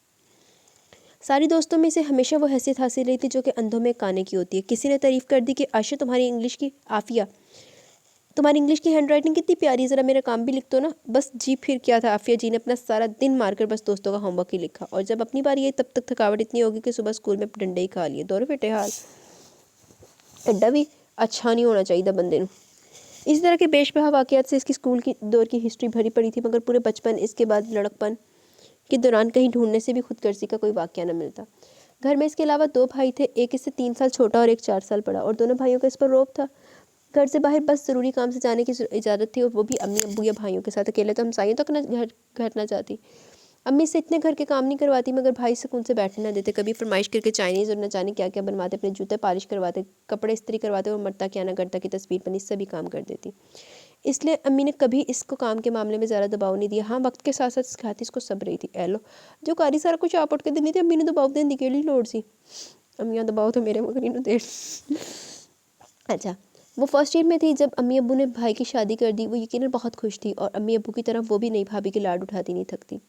सारी दोस्तों में से हमेशा वो हैसियत हासिल रही थी जो कि अंधों में काने की होती है। किसी ने तारीफ़ कर दी कि आशा तुम्हारी इंग्लिश की आफ़िया, तुम्हारी इंग्लिश की हैंड राइटिंग कितनी प्यारी है, ज़रा मेरा काम भी लिख दो ना। बस जी फिर क्या था, आफ़िया जी ने अपना सारा दिन मारकर बस दोस्तों का होमवर्क ही लिखा, और जब अपनी बारी आई तब तक थकावट इतनी होगी कि सुबह स्कूल में डंडे ही खा लिए। दौरे बेटे हाल एड्डा भी अच्छा नहीं होना चाहिए बंदे नूं। इस तरह के बेशबहा वाक़यात से इसकी स्कूल की दौर की हिस्ट्री भरी पड़ी थी, मगर पूरे बचपन इसके बाद लड़कपन के दौरान कहीं ढूंढने से भी खुदगर्जी का कोई वाक़या न मिलता। घर में इसके अलावा 2 भाई थे, एक इससे 3 साल छोटा और एक 4 साल बड़ा, और दोनों भाइयों का इस पर रौब था। घर से बाहर बस ज़रूरी काम से जाने की इजाज़त थी, और वो भी अम्मी अब्बू या भाइयों के साथ। अकेले तो हमसाइयों तक घर ना जाती। अम्मी से इतने घर के काम नहीं करवाती, मगर भाई सुकून से बैठने ना देते। कभी फरमाइश करके चाइनीज़ और न जाने क्या क्या बनवाते, अपने जूते पॉलिश करवाते, कपड़े इस्त्री करवाते, और मरता क्या ना करता की तस्वीर बनी सभी काम कर देती। इसलिए अम्मी ने कभी इसको काम के मामले में ज़्यादा दबाव नहीं दिया। हाँ, वक्त के साथ साथ सिखाती इसको सब रही थी। एलो जो कारी सारा कुछ आप उठ के देनी थी, अम्मी ने दबाव देने की लोड़ सी। अम्मियाँ दबाव तो मेरे मगर इन्हों दे। अच्छा, वो फर्स्ट ईयर में थी जब अम्मी अब्बू ने भाई की शादी कर दी। वो यकीनन बहुत खुश थी, और अम्मी अब्बू की तरह वो भी नई भाभी के लाड उठाती नहीं थकती।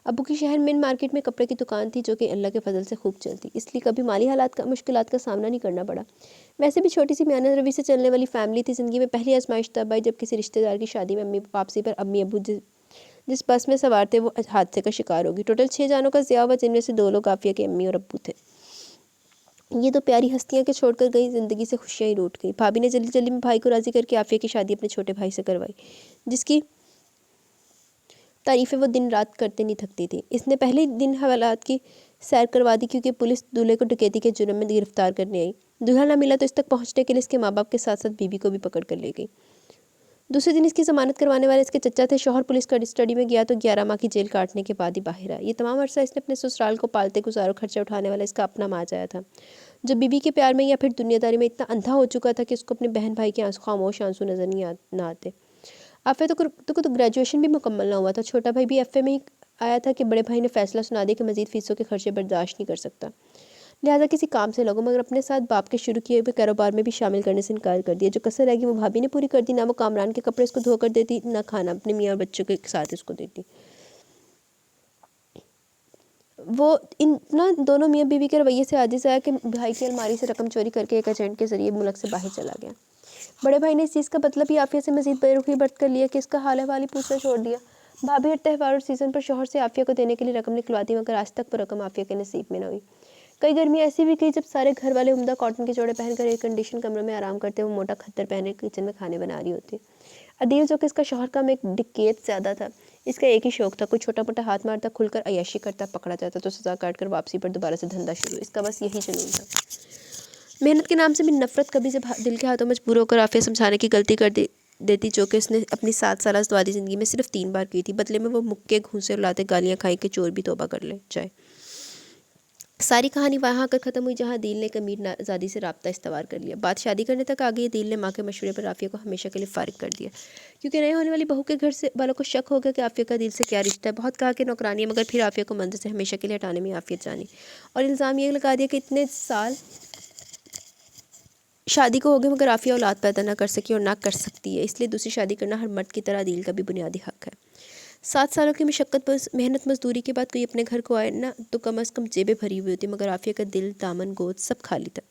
अब्बू की शहर में मार्केट में कपड़े की दुकान थी, जो कि अल्लाह के फजल से खूब चलती, इसलिए कभी माली हालात का मुश्किलात का सामना नहीं करना पड़ा। वैसे भी छोटी सी म्याना रवि से चलने वाली फैमिली थी। ज़िंदगी में पहली आजमाइश तब आई जब किसी रिश्तेदार की शादी में अम्मी वापसी पर अम्मी अब्बू जिस बस में सवार थे वो हादसे का शिकार होगी। टोटल 6 जानों का ज़िया हुआ, जिनमें से 2 लोग आफ़िया के अम्मी और अब्बू थे। ये तो प्यारी हस्तियाँ के छोड़कर गई, ज़िंदगी से खुशियाँ ही रूठ गई। भाभी ने जल्दी जल्दी में भाई को राज़ी करके आफ़िया की शादी अपने छोटे भाई से करवाई, जिसकी तारीफ़ें वो दिन रात करते नहीं थकती थी। इसने पहले ही दिन हवालात की सैर करवा दी, क्योंकि पुलिस दूल्हे को डकैती के जुर्म में गिरफ्तार करने आई। दूल्हा ना मिला तो इस तक पहुँचने के लिए इसके माँ बाप के साथ साथ बीबी को भी पकड़ कर ले गई। दूसरे दिन इसकी ज़मानत करवाने वाले इसके चचा थे। शौहर पुलिस कस्टडी में गया तो 11 माह की जेल काटने के बाद ही बाहर आया। ये तमाम अरसा इसने अपने ससुराल को पालते गुजारो खर्चा उठाने वाला इसका अपना माज आया था, जो बीबी के प्यार में या फिर दुनियादारी में इतना अंधा हो चुका था कि उसको अपने बहन भाई के आंसू खामोश आंसू नजर नहीं ना आते। आफे तो ग्रेजुएशन भी मुकम्मल ना हुआ था। छोटा भाई भी एफए में ही आया था कि बड़े भाई ने फैसला सुना दिया कि मजीद फीसों के खर्चे बर्दाश्त नहीं कर सकता, लिहाजा किसी काम से लगो। मगर अपने साथ बाप के शुरू किए हुए कारोबार में भी शामिल करने से इनकार कर दिया। जो कसर रहेगी वो भाभी ने पूरी कर दी। ना वो कामरान के कपड़े इसको धो कर देती, ना खाना अपने मियाँ और बच्चों के साथ इसको देती। वो इन ना दोनों मियाँ बीवी के रवैये से आजिज़ आया कि भाई की अलमारी से रकम चोरी करके एक एजेंट के जरिए मुल्क से बाहर चला गया। बड़े भाई ने इस चीज़ का मतलब ही आफिया से मजीद बेरुखी बरत कर लिया कि इसका हाल हवाली पूछना छोड़ दिया। भाभी हर त्यौहार और सीज़न पर शौहर से आफिया को देने के लिए रकम निकलवाती, मगर आज तक वो रकम आफिया के नसीब में न हुई। कई गर्मियाँ ऐसी भी गई जब सारे घर वाले उम्दा कॉटन के जोड़े पहनकर एयर कंडीशन कमरे में आराम करते, वो मोटा खद्दर पहने किचन में खाने बना रही होती। अदील जो कि इसका शौहर का में एक डिकेत ज़्यादा था, इसका एक ही शौक था, कोई छोटा मोटा हाथ मारता, खुलकर अय्याशी करता, पकड़ा जाता तो सज़ा काट कर वापसी पर दोबारा से धंधा शुरू। इसका बस यही जुनून था। मेहनत के नाम से भी नफरत। कभी जब दिल के हाथों मजबूर होकर आफिया समझाने की गलती कर देती, जो कि उसने अपनी 7 साल अज़दवाजी ज़िंदगी में सिर्फ 3 बार की थी, बदले में वो मुक्के घूंसे और लाते गालियाँ खाई के चोर भी तौबा कर ले जाए। सारी कहानी वहाँ आकर ख़त्म हुई जहाँ दिल ने कमीर आज़ादी से राब्ता इस्तवार कर लिया। बात शादी करने तक आ गई। दिल ने माँ के मशवरे पर आफिया को हमेशा के लिए फ़ारिग कर दिया, क्योंकि नए होने वाली बहू के घर से वालों को शक हो गया कि आफिया का दिल से क्या रिश्ता है। बहुत कहा कि नौकरानी है, मगर फिर आफिया को मंदिर से हमेशा के लिए हटाने में आफियत जानी, और इल्ज़ाम ये लगा दिया कि इतने साल शादी को हो गए मगर आफिया औलाद पैदा ना कर सकी और ना कर सकती है, इसलिए दूसरी शादी करना हर मर्द की तरह दिल का भी बुनियादी हक है। 7 सालों की मशक्क़त मेहनत मजदूरी के बाद कोई अपने घर को आए ना तो कम अज़ कम जेबें भरी हुई होती, मगर आफिया का दिल, दामन, गोद सब खाली था।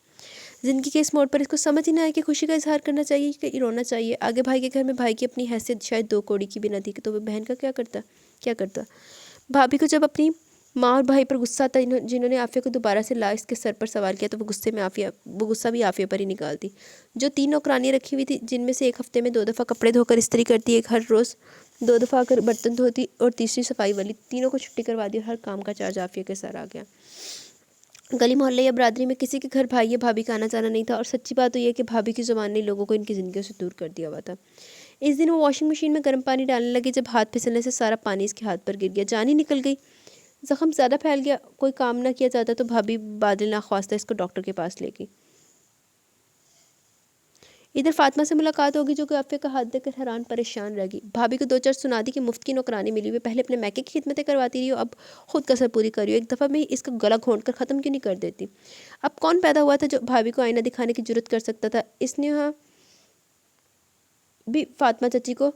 ज़िंदगी के इस मोड़ पर इसको समझ ही ना आया कि खुशी का इजहार करना चाहिए कि रोना चाहिए। आगे भाई के घर में भाई की अपनी हैसियत शायद 2 कौड़ी की भी न थी, तो वह बहन का क्या करता। भाभी को जब अपनी माँ और भाई पर गुस्सा था, जिन्होंने आफिया को दोबारा से लाश के सर पर सवार किया, तो वो गुस्सा भी आफिया पर ही निकालती। जो 3 नौकरानियाँ रखी हुई थी, जिनमें से एक हफ्ते में 2 दफ़ा कपड़े धोकर इस्त्री करती, एक हर रोज़ 2 दफ़ा आकर बर्तन धोती और तीसरी सफाई वाली, तीनों को छुट्टी करवा दी और हर काम का चार्ज आफिया के सर आ गया। गली मोहल्ले या बरादरी में किसी के घर भाई या भाभी का आना जाना नहीं था, और सच्ची बात तो ये है कि भाभी की ज़ुबान ने लोगों को इनकी ज़िंदगियों से दूर कर दिया हुआ था। इस दिन वो वॉशिंग मशीन में गर्म पानी डालने लगी, जब हाथ फिसलने से सारा पानी इसके हाथ पर गिर गया, जान ही निकल गई। जख्म ज़्यादा फैल गया। कोई काम ना किया जाता तो भाभी बादल नाख्वास्ता इसको डॉक्टर के पास ले गई। इधर फातिमा से मुलाकात होगी, जो कि आफिया का हाथ देखकर हैरान परेशान रह गई। भाभी को 2-4 सुना दी कि मुफ्त की नौकरानी मिली हुई, पहले अपने मैके की खिदमतें करवाती रही हो, अब खुद कसर पूरी कर रही हो, एक दफ़ा में ही इसका गला घोंट कर ख़त्म क्यों नहीं कर देती। अब कौन पैदा हुआ था जो भाभी को आईना दिखाने की जरूरत कर सकता था। इसने यहाँ भी फातिमा चाची को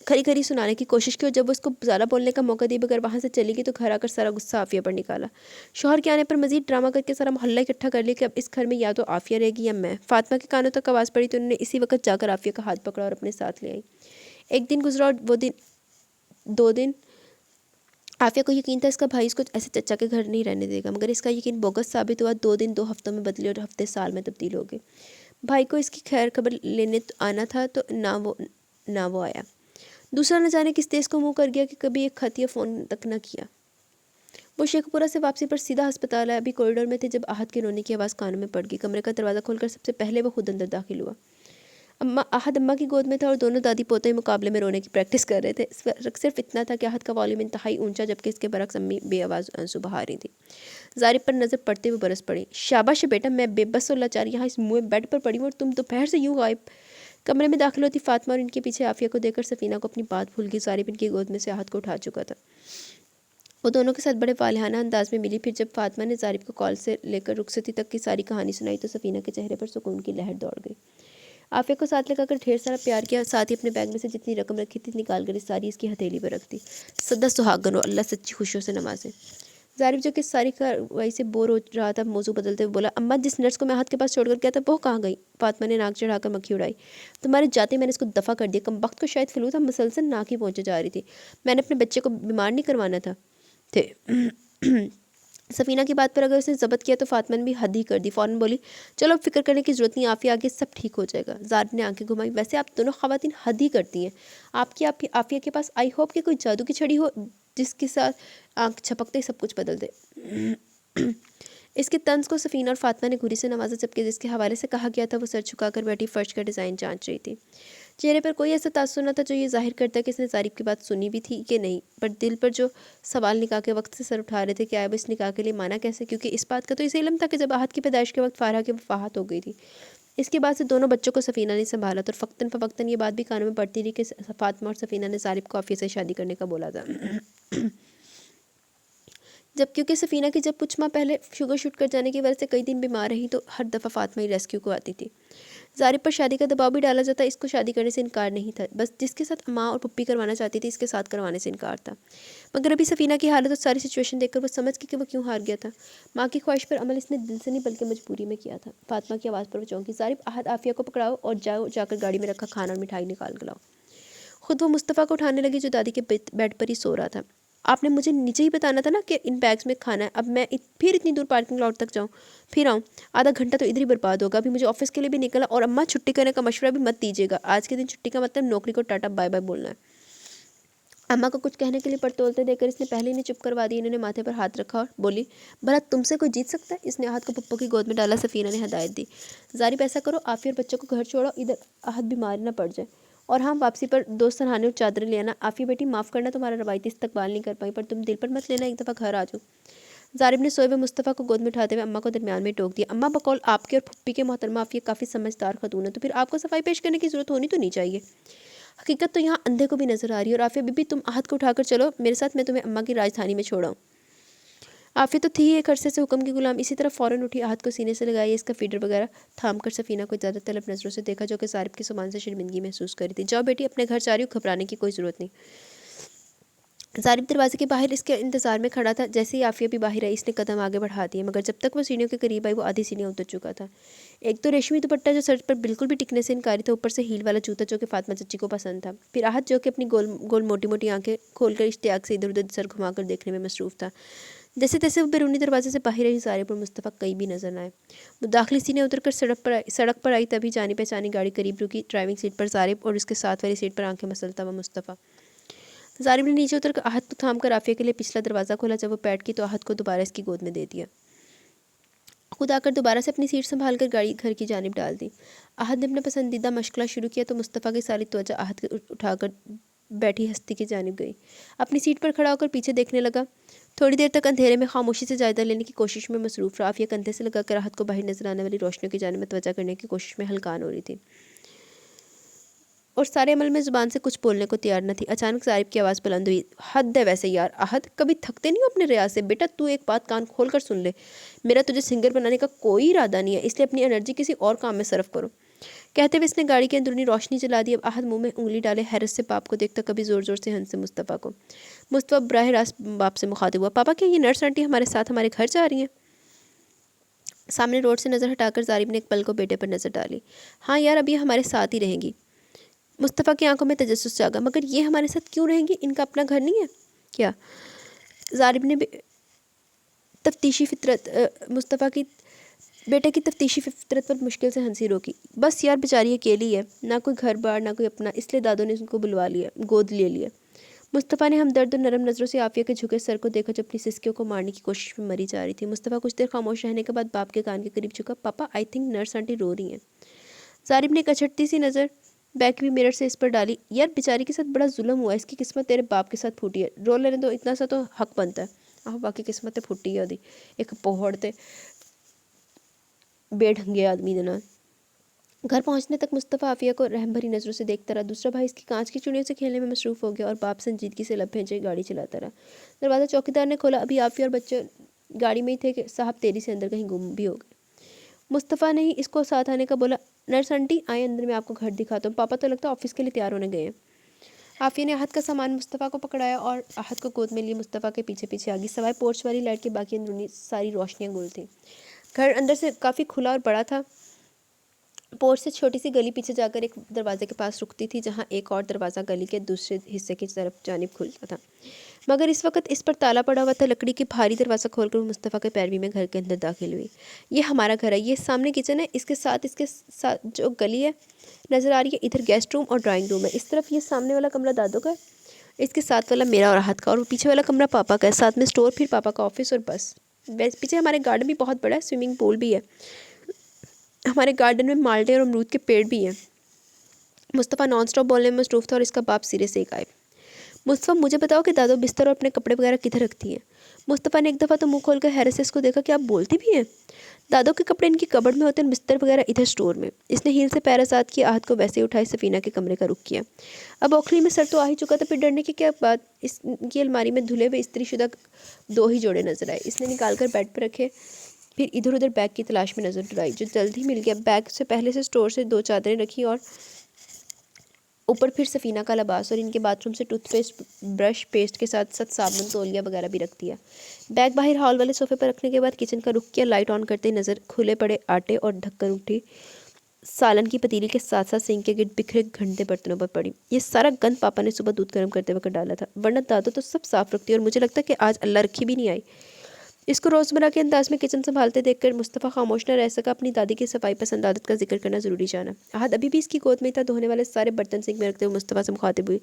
खरी खरी सुनाने की कोशिश की, और जब उसको ज़्यादा बोलने का मौका दिए बगैर वहाँ से चली गई, तो घर आकर सारा गुस्सा आफिया पर निकाला। शोहर के आने पर मजीद ड्रामा करके सारा मोहल्ला इकट्ठा कर लिया कि अब इस घर में या तो आफिया रहेगी या मैं। फातिमा के कानों तक आवाज़ पड़ी तो उन्होंने इसी वक्त जाकर आफिया का हाथ पकड़ा और अपने साथ ले आई। एक दिन गुजरा और वो दिन 2 दिन। आफिया को यकीन था इसका भाई इसको ऐसे चचा के घर नहीं रहने देगा, मगर इसका यकीन बोगस साबित हुआ। 2 दिन 2 हफ्तों में बदले और हफ्ते साल में तब्दील हो गए। भाई को इसकी खैर खबर लेने आना था तो ना वो आया। दूसरा न जाने किस देश को मुंह कर गया कि कभी एक खत या फ़ोन तक न किया। वो शेखपुरा से वापसी पर सीधा अस्पताल आया। अभी कॉरिडोर में थे जब आहत के रोने की आवाज़ कानों में पड़ गई। कमरे का दरवाज़ा खोलकर सबसे पहले वो खुद अंदर दाखिल हुआ। आहत अम्मा की गोद में था और दोनों दादी पोते मुकाबले में रोने की प्रैक्टिस कर रहे थे। फर्क सिर्फ इतना था कि आहत का वॉल्यूम इंतहाई ऊंचा, जबकि इसके बरक्स अम्मी बेआवाज़ आंसू बहा रही थी। जारिब पर नज़र पड़ते हुए बरस पड़ी। शाबाश बेटा, मैं बेबस और लाचार यहाँ इस मुँह बेड पर पड़ी हूँ और तुम दोपहर से यूँ गायब। कमरे में दाखिल होती फातिमा और इनके पीछे आफिया को देखकर सफीना को अपनी बात भूल गई। जारिब इनकी गोद में से आहत को उठा चुका था। वो दोनों के साथ बड़े वालिहाना अंदाज में मिली। फिर जब फातिमा ने जारिब को कॉल से लेकर रुखसती तक की सारी कहानी सुनाई, तो सफीना के चेहरे पर सुकून की लहर दौड़ गई। आफिया को साथ लगाकर ढेर सारा प्यार किया, साथ ही अपने बैग में से जितनी रकम रखी थी निकाल कर सारी इसकी हथेली पर रख दी। सदा सुहागन हो, अल्लाह सच्ची खुशियों से नवाजे। जारिब जो कि सारी कार्रवाई से बोर हो रहा था, मौजू बदलते हुए बोला, अम्मा जिस नर्स को मैं हाथ के पास छोड़कर गया था वो कहाँ गई। फातिमा ने नाक चढ़ाकर मक्खी उड़ाई। तुम्हारे जाते मैंने इसको दफ़ा कर दिया। कम वक्त को शायद फ्लू था, मुसलसल नाक ही पहुँचे जा रही थी। मैंने अपने बच्चे को बीमार नहीं करवाना था थे। सफीना की बात पर अगर उसने जब्त किया तो फातिमा ने भी हद ही कर दी। फ़ौरन बोली, चलो अब फिक्र करने की ज़रूरत नहीं, आफिया आगे सब ठीक हो जाएगा। जारिब ने आंखें घुमाई। वैसे आप दोनों ख़वातीन हद ही करती हैं। आपकी आफिया के पास आई होप कि कोई जादू की छड़ी हो जिसके साथ आंख झपकते ही सब कुछ बदल दे। इसके तंज को सफीना और फातिमा ने घुरी से नवाजा, जबकि जिसके हवाले से कहा गया था वो सर झुकाकर बैठी फर्श का डिज़ाइन जांच रही थी। चेहरे पर कोई ऐसा तासुर न था जो ये जाहिर करता कि इसने जारिब की बात सुनी भी थी कि नहीं, पर दिल पर जो सवाल निकाह के वक्त से सर उठा रहे थे कि आया वो इस निकाह के लिए माना कैसे, क्योंकि इस बात का तो इसे इल्म था कि जब आहत की पैदाइश के वक्त फारहा की वफात हो गई थी। इसके बाद से दोनों बच्चों को सफीना ने संभाला था, और फ़क्तन फ़वक्तन ये बात भी कानों में पड़ती रही कि फातिमा और सफीना ने जारिब को आफिया से शादी करने का बोला था। जब क्योंकि सफीना की जब कुछ माह पहले शुगर शूट कर जाने की वजह से कई दिन बीमार रही, तो हर दफ़ा फातिमा ही रेस्क्यू को आती थी। जारिब पर शादी का दबाव भी डाला जाता, इसको शादी करने से इनकार नहीं था। बस जिसके साथ माँ और पप्पी करवाना चाहती थी, इसके साथ करवाने से इनकार था। मगर अभी सफीना की हालत और सारी सिचुएशन देखकर वो समझ गई कि वो क्यों हार गया था। माँ की ख्वाहिश पर अमल इसने दिल से नहीं बल्कि मजबूरी में किया था। फातिमा की आवाज़ पर वो चौंकी। जारिब, आहत आफिया को पकड़ाओ और जाकर गाड़ी में रखा खाना और मिठाई निकाल कर लाओ। खुद वो मुस्तफ़ा को उठाने लगी जो दादी के बेड पर ही सो रहा था। आपने मुझे नीचे ही बताना था ना कि इन बैग्स में खाना है। अब मैं फिर इतनी दूर पार्किंग लॉट तक जाऊँ, फिर आऊँ, आधा घंटा तो इधर ही बर्बाद होगा। अभी मुझे ऑफिस के लिए भी निकला, और अम्मा छुट्टी करने का मशवरा भी मत दीजिएगा। आज के दिन छुट्टी का मतलब नौकरी को टाटा बाय बाय बोलना है। अम्मा को कुछ कहने के लिए पड़तोलते देकर इसने पहले ही चुप करवा दी। इन्होंने माथे पर हाथ रखा और बोली, भला तुमसे कोई जीत सकता है। इसने आहत को पप्पू की गोद में डाला। सफीना ने हदायत दी, जारिब ऐसा करो, आफिया और बच्चों को घर छोड़ो, इधर आहत बीमार न पड़ जाए। और हाँ, वापसी पर दोस्त सराहने और चादरें ले आना। आफिया बेटी, माफ़ करना तुम्हारा रवायती इस्तकबाल नहीं कर पाई, पर तुम दिल पर मत लेना, एक दफ़ा घर आ जाओ। जारिब ने सोए हुए मुस्तफ़ा को गोद में उठाते हुए अम्मा को दरमियान में टोक दिया। अम्मा, बकौल आपके और पप्पी के मोहतरमा आफिया काफ़ी समझदार खतून है, तो फिर आपको सफाई पेश करने की ज़रूरत होनी तो नहीं चाहिए। हकीकत तो यहाँ अंधे को भी नजर आ रही है। और आफिया बीबी, तुम आहत को उठाकर चलो मेरे साथ, मैं तुम्हें अम्मा की राजधानी में छोड़ाऊँ। आफिया तो थी एक अरसे से हुक्म की गुलाम। इसी तरह फ़ौरन उठी, आहत को सीने से लगाई, इसका फीडर वगैरह थाम कर सफीना को ज़्यादा तलब नज़रों से देखा, जो कि जारिब की ज़ुबान से शर्मिंदगी महसूस करी थी। जाओ बेटी, अपने घर जा रही हूँ, घबराने की कोई ज़रूरत नहीं। ज़ारिब दरवाजे के बाहर इसके इंतज़ार में खड़ा था। जैसे ही आफिया भी बाहर आई, इसने कदम आगे बढ़ा दिए, मगर जब तक वो सीढ़ियों के करीब आई वो आधी सीढ़ियाँ उतर चुका था। एक तो रेशमी दुपट्टा जो सर पर बिल्कुल भी टिकने से इनकारी था, ऊपर से हील वाला जूता जो कि फातिमा चच्ची को पसंद था। फिर आहत जो कि अपनी गोल गोल मोटी मोटी आंखें खोलकर इश्तियाक से इधर उधर सर घुमाकर देखने में मसरूफ़ था। जैसे तैसे वो बैरूनी दरवाजे से बाहर आई, ज़ारिब और मुस्तफ़ा कहीं भी नजर न आए। वो दाखिली सीढ़ियाँ उतर कर सड़क पर आई, तभी जानी पहचानी गाड़ी करीब रुकी। ड्राइविंग सीट पर ज़ारिब और उसके साथ वाली सीट पर आंखें मसलता हुआ मुस्तफ़ा। ज़ारिब ने नीचे उतर कर आहत को थाम कर आफिया के लिए पिछला दरवाज़ा खोला। जब वो बैठ की तो आहत को दोबारा इसकी गोद में दे दिया। खुद आकर दोबारा से अपनी सीट संभाल कर गाड़ी घर की जानिब डाल दी। आहत ने अपना पसंदीदा मशगला शुरू किया तो मुस्तफ़ा की सारी तवज्जो आहत के उठाकर बैठी हस्ती की जानिब गई। अपनी सीट पर खड़ा होकर पीछे देखने लगा। थोड़ी देर तक अंधेरे में खामोशी से जायजा लेने की कोशिश में मसरूफ़ रहा। आफिया कंधे से लगाकर आहत को बाहर नजर आने वाली रोशनियों की जानिब तवज्जो करने की कोशिश में हलकान हो रही थी और सारे अमल में ज़ुबान से कुछ बोलने को तैयार न थी। अचानक ज़ारिब की आवाज़ बुलंद हुई, हद है वैसे यार, आहत कभी थकते नहीं हो अपने रियाज से। बेटा तू एक बात कान खोल कर सुन ले, मेरा तुझे सिंगर बनाने का कोई इरादा नहीं है, इसलिए अपनी एनर्जी किसी और काम में सर्फ करो। कहते हुए इसने गाड़ी की अंदरूनी रोशनी जला दी। अब आहत मुंह में उंगली डाले हैरत से बाप को देखता, कभी ज़ोर ज़ोर से हंसे मुस्तफ़ा को। मुस्तफ़ा बराह रास्त बाप से मुखातिब हुआ, पापा क्या ये नर्स आंटी हमारे साथ हमारे घर जा रही हैं? सामने रोड से नज़र हटाकर ज़ारिब ने एक पल को बेटे पर नज़र डाली। हाँ यार, अब ये हमारे साथ ही रहेंगी। मुस्तफ़ा की आंखों में तजस्सुस जागा, मगर ये हमारे साथ क्यों रहेंगी? इनका अपना घर नहीं है क्या? ज़ारिब ने तफ्तीशी फितरत मुस्तफ़ा की बेटे की तफ्तीशी फितरत पर मुश्किल से हंसी रोकी। बस यार, बेचारी अकेली है, ना कोई घर बार ना कोई अपना, इसलिए दादों ने उसको बुलवा लिया, गोद ले लिया। मुस्तफ़ा ने हमदर्द और नरम नज़रों से आफिया के झुके सर को देखा जो अपनी सिसकियों को मारने की कोशिश में मरी जा रही थी। मुस्तफ़ा कुछ देर खामोश रहने के बाद बाप के कान के करीब झुका, पापा आई थिंक नर्स आंटी रो रही हैं। ज़ारिब ने कचटती सी नज़र बैक भी मिरर से इस पर डाली। यार बेचारी के साथ बड़ा जुल्म हुआ, इसकी किस्मत तेरे बाप के साथ फूटी है, रो लेने दो, इतना सा तो हक बनता है। आहो बाकी किस्मत फुटी है ओदी, एक पोहड़ते बेढंगे आदमी दे नाल। घर पहुंचने तक मुस्तफ़ा आफिया को रहम भरी नज़रों से देखता रहा। दूसरा भाई इसकी कांच की चुड़ियों से खेलने में मसरूफ़ हो गया और बाप संजीदगी से लब भेजे गाड़ी चलाता रहा। दरवाज़ा चौकीदार ने खोला। अभी आफिया और बच्चे गाड़ी में ही थे कि साहब तेरी से अंदर कहीं गुम भी हो गए। मुस्तफ़ा ने ही इसको साथ आने का बोला, नर्स आंटी आए अंदर, मैं आपको घर दिखाता हूँ। पापा तो लगता है ऑफिस के लिए तैयार होने गए हैं। आफिया ने आहत का सामान मुस्तफ़ा को पकड़ाया और आहत को गोद में लिए मुस्तफ़ा के पीछे पीछे आ गई। सवाए पोर्च वाली लाइट के बाकी अंदरूनी सारी रोशनियाँ गुल थीं। घर अंदर से काफ़ी खुला और बड़ा था। पोर्च से छोटी सी गली पीछे जाकर एक दरवाजे के पास रुकती थी, जहाँ एक और दरवाज़ा गली के दूसरे हिस्से की तरफ जानिब खुलता था, मगर इस वक्त इस पर ताला पड़ा हुआ था। लकड़ी की भारी दरवाज़ा खोलकर वो मुस्तफ़ा के पैरवी में घर के अंदर दाखिल हुई। ये हमारा घर है, ये सामने किचन है, इसके साथ जो गली है नज़र आ रही है, इधर गेस्ट रूम और ड्राइंग रूम है। इस तरफ ये सामने वाला कमरा दादो का है, इसके साथ वाला मेरा और आहत का, और पीछे वाला कमरा पापा का है, साथ में स्टोर, फिर पापा का ऑफिस और बस। पीछे हमारे गार्डन भी बहुत बड़ा है, स्विमिंग पूल भी है। हमारे गार्डन में माल्टे और अमरूद के पेड़ भी हैं। मुस्तफ़ा नॉन स्टॉप बोलने में मसरूफ़ था और इसका बाप सिरे से गायब। मुस्तफ़ा मुझे बताओ कि दादो बिस्तर और अपने कपड़े वगैरह किधर रखती हैं? मुस्तफ़ा ने एक दफ़ा तो मुंह खोलकर हैरत से इसको देखा कि आप बोलती भी हैं? दादो के कपड़े इनकी कबर्ड में होते हैं, बिस्तर वगैरह इधर स्टोर में। इसने हील से पैर आज़ाद किया, आहत को वैसे ही उठाई, सफ़ीना के कमरे का रुख किया। अब ओखली में सर तो आ ही चुका था, फिर डरने की क्या बात। इसकी अलमारी में धुले हुए इस्त्रीशुदा 2 ही जोड़े नजर आए। इसने निकाल कर बेड पर रखे, फिर इधर उधर बैग की तलाश में नज़र दौड़ाई, जो जल्द ही मिल गया। बैग से पहले से स्टोर से 2 चादरें रखी और ऊपर फिर सफ़ीना का लिबास और इनके बाथरूम से टूथपेस्ट, ब्रश, पेस्ट के साथ साथ साबुन, तौलिया वगैरह भी रख दिया। बैग बाहर हॉल वाले सोफे पर रखने के बाद किचन का रुख किया। लाइट ऑन करते ही नज़र खुले पड़े आटे और ढककर उठी सालन की पतीली के साथ साथ सिंक के गिर्द बिखरे घंटे बर्तनों पर पड़ी। ये सारा गंद पापा ने सुबह दूध गर्म करते वक्त डाला था, वरना दादो तो सब साफ़ रखती है और मुझे लगता है कि आज अल्लाह रखी भी नहीं आई। इसको रोज़मर्रा के अंदाज में किचन संभालते देखकर मुस्तफ़ा खामोश न रह सका। अपनी दादी की सफाई पसंद आदत का जिक्र करना ज़रूरी जाना। आहत अभी भी इसकी गोद में था। धोने वाले सारे बर्तन सिंक में रखते हुए मुस्तफ़ा से मुखातिब हुई,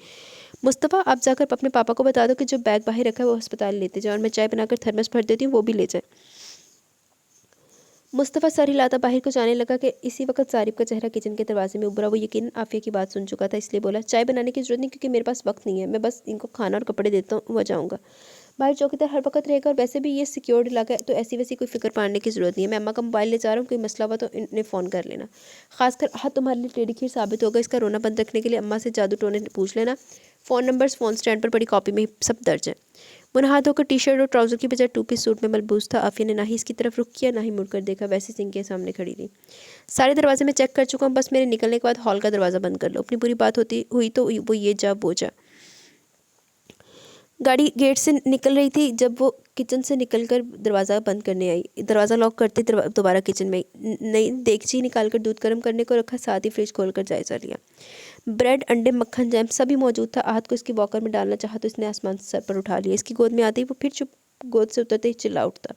मुस्तफ़ा आप जाकर अपने पापा को बता दो कि जो बैग बाहर रखा है वो अस्पताल लेते जाए और मैं चाय बनाकर थर्मस भर देती हूँ, वो भी ले जाए। मुस्तफ़ा सर हिलाता बाहर को जाने लगा कि इसी वक्त ज़ारिब का चेहरा किचन के दरवाजे में उभरा। वो यकीनन आफिया की बात सुन चुका था, इसलिए बोला, चाय बनाने की ज़रूरत नहीं, क्योंकि मेरे पास वक्त नहीं है, मैं बस इनको खाना और कपड़े देता हूँ, वह जाऊँगा। बाहर चौकीदार हर वक्त रहेगा और वैसे भी ये सिक्योर्ड इलाका है, तो ऐसी वैसी कोई फिक्र पाने की ज़रूरत नहीं है। मैं अम्मा का मोबाइल ले जा रहा हूँ, कोई मसला हुआ तो इन्हें फ़ोन कर लेना। खासकर हाँ तुम्हारे लिए टेढ़ी खीर साबित होगा। इसका रोना बंद रखने के लिए अम्मा से जादू टोने पूछ लेना। फ़ोन नंबर्स फ़ोन स्टैंड पर पड़ी कॉपी में सब दर्ज है। वो नहा धोकर टी शर्ट और ट्राउज़र की बजाय 2 पीस सूट में मलबूस था। आफिया ने ना ही इसकी तरफ रुख किया, ना ही मुड़कर देखा, वैसे सिंह के सामने खड़ी थी। सारे दरवाजे में चेक कर चुका हूँ, बस मेरे निकलने के बाद हॉल का दरवाज़ा बंद कर लो। अपनी पूरी बात होती हुई तो वो ये जा वो जा। गाड़ी गेट से निकल रही थी जब वो किचन से निकल कर दरवाज़ा बंद करने आई। दरवाज़ा लॉक करते दोबारा किचन में नई देगची निकाल कर दूध गर्म करने को रखा, साथ ही फ्रिज खोल कर जायजा लिया। ब्रेड, अंडे, मक्खन, जैम सभी मौजूद था। आहत को इसकी वॉकर में डालना चाहा तो इसने आसमान से सर पर उठा लिया। इसकी गोद में आते ही वो फिर चुप गोद से उतरते ही चिल्ला उठता।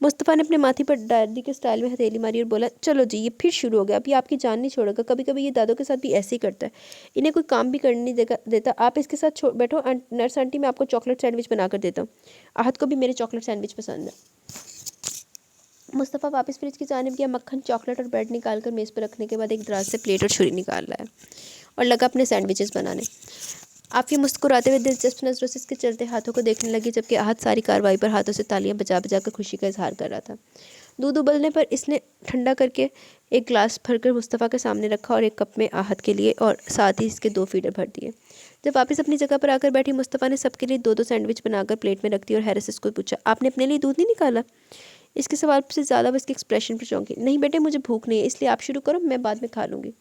मुस्तफ़ा ने अपने माथे पर दादी के स्टाइल में हथेली मारी और बोला, चलो जी ये फिर शुरू हो गया, अब ये आपकी जान नहीं छोड़ेगा। कभी कभी ये दादों के साथ भी ऐसे ही करता है, इन्हें कोई काम भी करने नहीं देता। आप इसके साथ बैठो, नर्स आंटी मैं आपको चॉकलेट सैंडविच बना कर देता हूँ। आहत को भी मेरे चॉकलेट सैंडविच पसंद है। मुस्तफ़ा वापस फ्रिज की जानिब गया। मक्खन, चॉकलेट और ब्रेड निकाल कर मेज़ पर रखने के बाद एक दराज से प्लेट और छुरी निकाल रहा है और लगा अपने सैंडविचेस बनाने। आफिया मुस्कुराते हुए दिलचस्प नज़रों से इसके चलते हाथों को देखने लगी, जबकि आहत सारी कार्रवाई पर हाथों से तालियां बजा बजा कर खुशी का इजहार कर रहा था। दूध उबलने पर इसने ठंडा करके एक गिलास भरकर मुस्तफ़ा के सामने रखा और एक कप में आहत के लिए और साथ ही इसके 2 फीडर भर दिए। जब वापस अपनी जगह पर आकर बैठी, मुस्तफ़ा ने सबके लिए 2-2 सैंडविच बनाकर प्लेट में रख दिए और हैरत से इसको पूछा, आपने अपने लिए दूध नहीं निकाला? इसके सवाल से ज़्यादा वो इसके एक्सप्रेशन पर चौंकी। नहीं बेटे, मुझे भूख नहीं है, इसलिए आप शुरू करो, मैं बाद में खा लूँगी।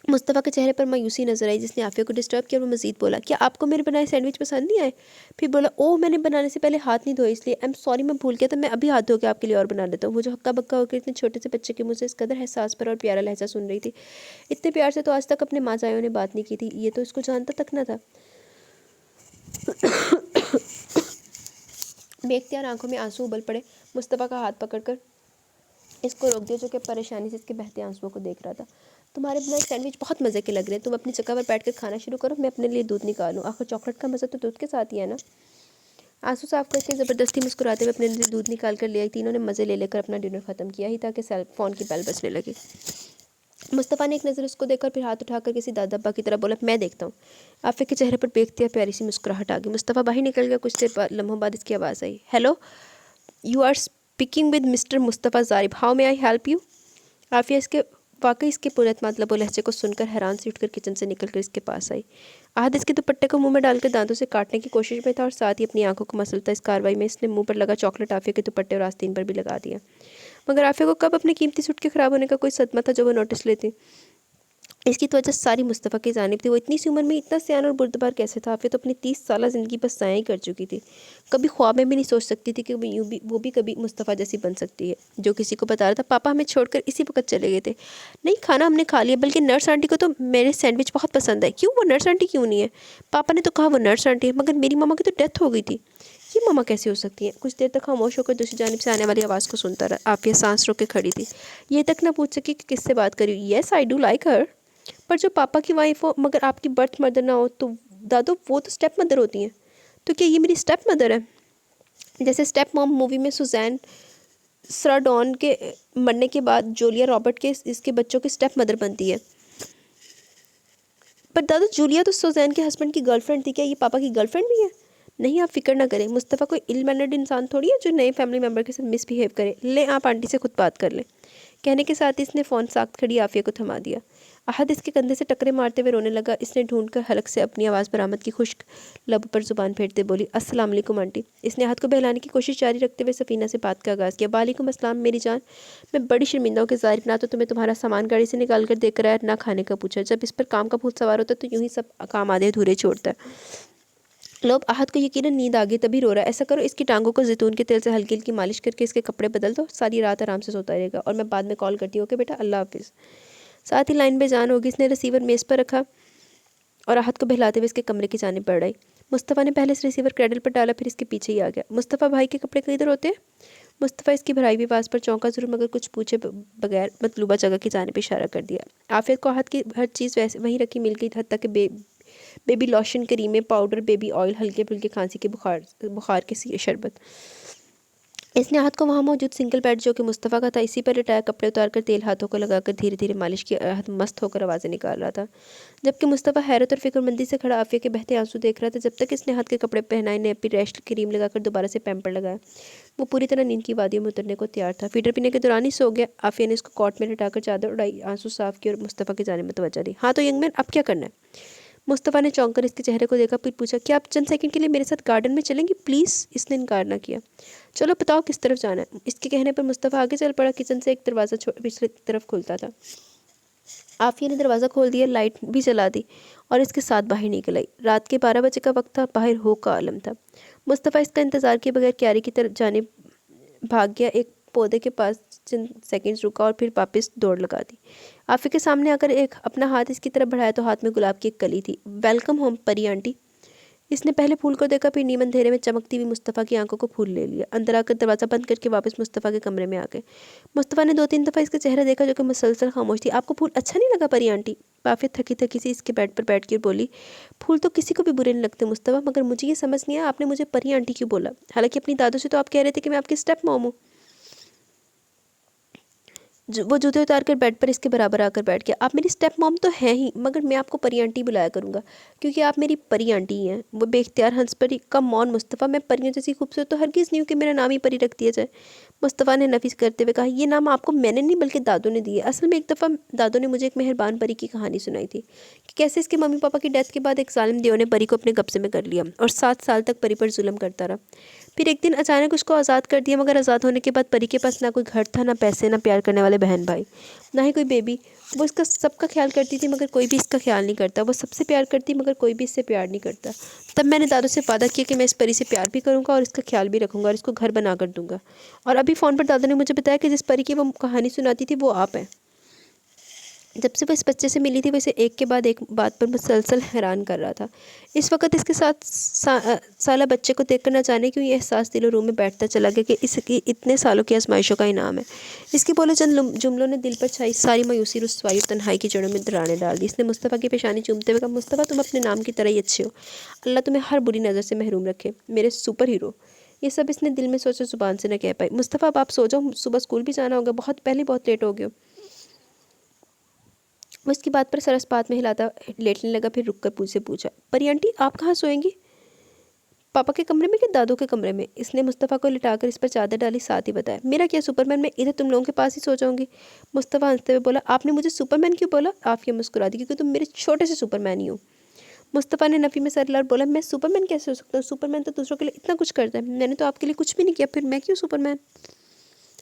मुस्तफ़ा के चेहरे पर मायूसी नजर आई, जिसने आफिया को डिस्टर्ब किया और वो मज़ीद बोला, क्या आपको मेरे बनाए सैंडविच पसंद नहीं आए? फिर बोला, ओह मैंने बनाने से पहले हाथ नहीं धोए, इसलिए आई एम सॉरी, मैं भूल गया था, मैं अभी हाथ धो के आपके लिए और बना लेता हूँ। वो जो हक्का बक्का होकर इतने छोटे से बच्चे के मुँह से इस कदर एहसास पर और प्यारा लहजा सुन रही थी, इतने प्यार से तो आज तक अपने माँ जायों ने बात नहीं की थी। ये तो इसको जानता तक न था। बेख्तियार आंखों में आंसू उबल पड़े। मुस्तफ़ा का हाथ पकड़कर इसको रोक दिया, जो कि परेशानी से इसके बहते आंसुओं को देख रहा था। तुम्हारे बनाए सैंडविच बहुत मज़े के लग रहे हैं, तुम अपनी जगह पर बैठ कर खाना शुरू करो, मैं अपने लिए दूध निकालूँ, आखिर चॉकलेट का मज़ा तो दूध के साथ ही है ना। आंसू साफ करके ज़बरदस्ती मुस्कुराते हुए अपने लिए दूध निकाल कर ले आई। तीनों ने मज़े ले लेकर अपना डिनर ख़त्म किया ही था कि फ़ोन की बेल बजने लगी। मुस्तफ़ा ने एक नज़र उसको देखा और फिर हाथ उठाकर किसी दादा अब्बा की तरह बोला, मैं देखता हूँ। आफिया के चेहरे पर बेख्तियार प्यारी सी मुस्कुराहट आ गई। मुस्तफ़ा बाहर निकल गया। कुछ देर बाद लम्हों बाद इसकी आवाज़ आई, hello, you are speaking with mister Mustafa Zarib, how may I help you? Afia वाकई इसके पुरतमातलब लहजे को सुनकर हैरान से उठकर किचन से निकलकर इसके पास आई। आहद इसके दुपट्टे को मुंह में डालकर दांतों से काटने की कोशिश में था और साथ ही अपनी आंखों को मसलता। इस कार्रवाई में इसने मुंह पर लगा चॉकलेट आफिया के दुपट्टे और आस्तीन पर भी लगा दिया। मगर आफिया को कब अपने कीमती सूट के ख़राब होने का कोई सदमा था जो वो नोटिस लेती। इसकी तो वजह सारी मुस्तफ़ा की जानिब थी। वो इतनी सी उम्र में इतना सियान और बुर्दबार कैसे था? आफिया तो अपनी 30 साल ज़िंदगी बस ज़ाया ही कर चुकी थी। कभी ख्वाब में भी नहीं सोच सकती थी कि वो भी कभी मुस्तफ़ा जैसी बन सकती है। जो किसी को बता रहा था, पापा हमें छोड़कर इसी वक्त चले गए थे। नहीं, खाना हमने खा लिया, बल्कि नर्स आंटी को तो मेरे सैंडविच बहुत पसंद है। क्यों, वो नर्स आंटी क्यों नहीं है? पापा ने तो कहा वो नर्स आंटी है, मगर मेरी मामा की तो डेथ हो गई थी। ये मामा कैसे हो सकती हैं? कुछ देर तक खामोश होकर दूसरी जानिब से आने वाली आवाज़ को सुनता रहा। आफिया सांस रोक के खड़ी थी, ये तक ना पूछ सकी कि किससे बात करी। येस आई डू लाइक हर, पर जो पापा की वाइफ हो मगर आपकी बर्थ मदर ना हो तो दादो वो तो स्टेप मदर होती हैं। तो क्या ये मेरी स्टेप मदर है? जैसे स्टेप मॉम मूवी में सुजैन सराडॉन के मरने के बाद जूलिया रॉबर्ट के इसके बच्चों की स्टेप मदर बनती है। पर दादो जूलिया तो सुजैन के हस्बैंड की गर्लफ्रेंड थी, क्या ये पापा की गर्लफ्रेंड भी है? नहीं, आप फिक्र ना करें, मुस्तफ़ा कोई इल मैनर्ड इंसान थोड़ी है जो नए फैमिली मेम्बर के साथ मिसबिहेव करे। ले आप आंटी से खुद बात कर लें। कहने के साथ ही इसने फ़ोन साख्त खड़ी आफिया को थमा दिया। आहद इसके कंधे से टकरे मारते हुए रोने लगा। इसने ढूंढकर हलक से अपनी आवाज़ बरामद की। खुश्क लब पर ज़ुबान फेरते बोली, अस्सलाम वालेकुम आंटी। इसने आहद को बहलाने की कोशिश जारी रखते हुए सफ़ीना से बात का आगाज़ किया। वालेकुम अस्सलाम मेरी जान, मैं बड़ी शर्मिंदा हूँ कि ज़ाहिर ना तो तुम्हें तुम्हारा सामान गाड़ी से निकाल कर देकर आया, ना खाने का पूछा। जब इस पर काम का भूत सवार होता है तो यूँ ही सब काम आधे अधूरे छोड़ता है। लोग आहद को यकीनन नींद आ गई, तभी रो रहा है। ऐसा करो, इसकी टांगों को जैतून के तेल से हल्की हल्की मालिश करके इसके कपड़े बदल दो, सारी रात आराम से सोता रहेगा और मैं बाद में कॉल करती हूँ। ओके बेटा, अल्लाह हाफिज़। साथ ही लाइन पे जान होगी। इसने रिसीवर मेज़ पर रखा और आहद को बहलाते हुए इसके कमरे की जानिब बढ़ आई। मुस्तफ़ा ने पहले से रिसीवर क्रेडल पर डाला, फिर इसके पीछे ही आ गया। मुस्तफ़ा भाई के कपड़े किधर होते हैं? मुस्तफ़ा इसकी भराई हुई आवाज़ पर चौंका ज़रूर, मगर कुछ पूछे बगैर मतलूबा जगह की जानिब इशारा कर दिया। आफियत को आहद की हर चीज़ वैसे वहीं रखी मिल गई, हद तक कि बेबी लोशन, क्रीमें, पाउडर, बेबी ऑयल, हल्के फुल्के खांसी के बुखार के शरबत। इसने आहद को वहाँ मौजूद सिंगल बेड जो कि मुस्तफ़ा का था, इसी पर लिटाया, कपड़े उतारकर तेल हाथों को लगाकर धीरे धीरे मालिश की। आहद मस्त होकर आवाज़ें निकाल रहा था, जबकि मुस्तफ़ा हैरत और फिक्रमंदी से खड़ा आफिया के बहते आंसू देख रहा था। जब तक इसने हाथ के कपड़े पहनाए, नेपी, रेस्ट, क्रीम लगाकर दोबारा से पैम्पर लगाया, वो पूरी तरह नींद की वादियों में उतरने को तैयार था। फीडर पीने के दौरान ही सो गया। आफिया ने इसको कॉट में लिटाकर चादर उड़ाई, आंसू साफ किए और मुस्तफ़ा की जानिब मुतवज्जह दी। हाँ तो यंग मैन, अब क्या करना है? मुस्तफ़ा ने चौंक कर इसके चेहरे को देखा, फिर पूछा, क्या आप चंद सेकंड के लिए मेरे साथ गार्डन में चलेंगी प्लीज़? इसने इनकार ना किया। चलो बताओ किस तरफ जाना है? इसके कहने पर मुस्तफ़ा आगे चल पड़ा। किचन से एक दरवाज़ा पिछले तरफ खुलता था। आफिया ने दरवाज़ा खोल दिया, लाइट भी जला दी और इसके साथ बाहर निकल आई। रात के 12 बजे का वक्त था, बाहर हो का आलम था। मुस्तफ़ा इसका इंतज़ार किए बगैर क्यारी की तरफ जाने भाग गया। एक पौधे के पास चंद सेकंड्स रुका और फिर वापस दौड़ लगा दी। आफिया के सामने आकर एक अपना हाथ इसकी तरफ बढ़ाया तो हाथ में गुलाब की एक कली थी। वेलकम होम परी आंटी। इसने पहले फूल को देखा, फिर नीम अंधेरे में चमकती हुई मुस्तफ़ा की आंखों को फूल ले लिया। अंदर आकर दरवाज़ा बंद करके वापस मुस्तफ़ा के कमरे में आ गए। मुस्तफ़ा ने 2-3 दफ़ा इसका चेहरा देखा जो कि मुसलसल खामोश थी। आपको फूल अच्छा नहीं लगा परी आंटी? आफिया थकी थकी सी इसके बेड पर बैठ कर बोली। फूल तो किसी को भी बुरे नहीं लगते मुस्तफ़ा, मगर मुझे ये समझ नहीं आया आपने मुझे परी आंटी क्यों बोला? हालांकि अपनी दादू से तो आप कह रहे थे कि मैं आपकी स्टेप मॉम हूँ। वो जूते उतार कर बेड पर इसके बराबर आकर बैठ गया। आप मेरी स्टेप मॉम तो हैं ही, मगर मैं आपको परी आंटी बुलाया करूँगा क्योंकि आप मेरी परी आंटी ही हैं। वो बेख्तियार हंस पड़ी। कम मौन मुस्तफ़ा, मैं परियों जैसी खूबसूरत तो हरगिज़ नहीं हूँ कि मेरा नाम ही परी रख दिया जाए। मुस्तफ़ा ने नफीस करते हुए कहा, ये नाम आपको मैंने नहीं बल्कि दादू ने दिया। असल में एक दफ़ा दादू ने मुझे एक मेहरबान परी की कहानी सुनाई थी कि कैसे इसके मम्मी पापा की डेथ के बाद एक जालिम देव ने परी को अपने कब्जे में कर लिया और 7 साल तक परी पर जुल्म करता रहा। फिर एक दिन अचानक उसको आज़ाद कर दिया, मगर आज़ाद होने के बाद परी के पास ना कोई घर था, ना पैसे, ना प्यार करने वाले बहन भाई, ना ही कोई बेबी। वो इसका सबका ख्याल करती थी मगर कोई भी इसका ख्याल नहीं करता। वो सबसे प्यार करती मगर कोई भी इससे प्यार नहीं करता। तब मैंने दादू से वादा किया कि मैं इस परी से प्यार भी करूँगा और इसका ख्याल भी रखूँगा और इसको घर बना कर दूँगा। और अभी फ़ोन पर दादू ने मुझे बताया कि जिस परी की वो कहानी सुनाती थी वो आप हैं। जब से वो इस बच्चे से मिली थी वैसे एक के बाद एक बात पर मुसलसल हैरान कर रहा था। इस वक्त इसके साथ साला बच्चे को देखकर न जाने क्यों ये एहसास दिलो रूह में बैठता चला गया कि इसकी इतने सालों की आजमाइशों का इनाम है। इसके बोले चंद जुमलों ने दिल पर छाई सारी मायूसी, रुस्वाई और तन्हाई की जड़ों में दरारें डाल दी। इसने मुस्तफ़ा की पेशानी चूमते हुए कहा, मुस्तफ़ा तुम अपने नाम की तरह ही अच्छे हो। अल्लाह तुम्हें हर बुरी नज़र से महरूम रखे मेरे सुपर हीरो। ये सब इसने दिल में सोचा, जुबान से न कह पाई। मुस्तफ़ा अब आप सो जाओ, सुबह स्कूल भी जाना होगा, बहुत पहले बहुत लेट हो गए हो। वो इसकी बात पर सरसपात में हिलाता लेटने लगा, फिर रुक कर से पूछा, परी आंटी आप कहाँ सोएंगी? पापा के कमरे में कि दादू के कमरे में? इसने मुस्तफ़ा को लिटाकर इस पर चादर डाली, साथ ही बताया, मेरा क्या सुपरमैन, मैं इधर तुम लोगों के पास ही सो जाऊंगी। मुस्तफ़ा हंसते हुए बोला, आपने मुझे सुपरमैन क्यों बोला? आफिया मुस्कुरा दी, क्योंकि तुम मेरे छोटे से सुपरमैन ही हो। मुस्तफ़ा ने नफ़ी में सर हिलाकर बोला, मैं सुपरमैन कैसे हो सकता हूँ? सुपरमैन तो दूसरों के लिए इतना कुछ करता है, मैंने तो आपके लिए कुछ भी नहीं किया, फिर मैं क्यों सुपरमैन?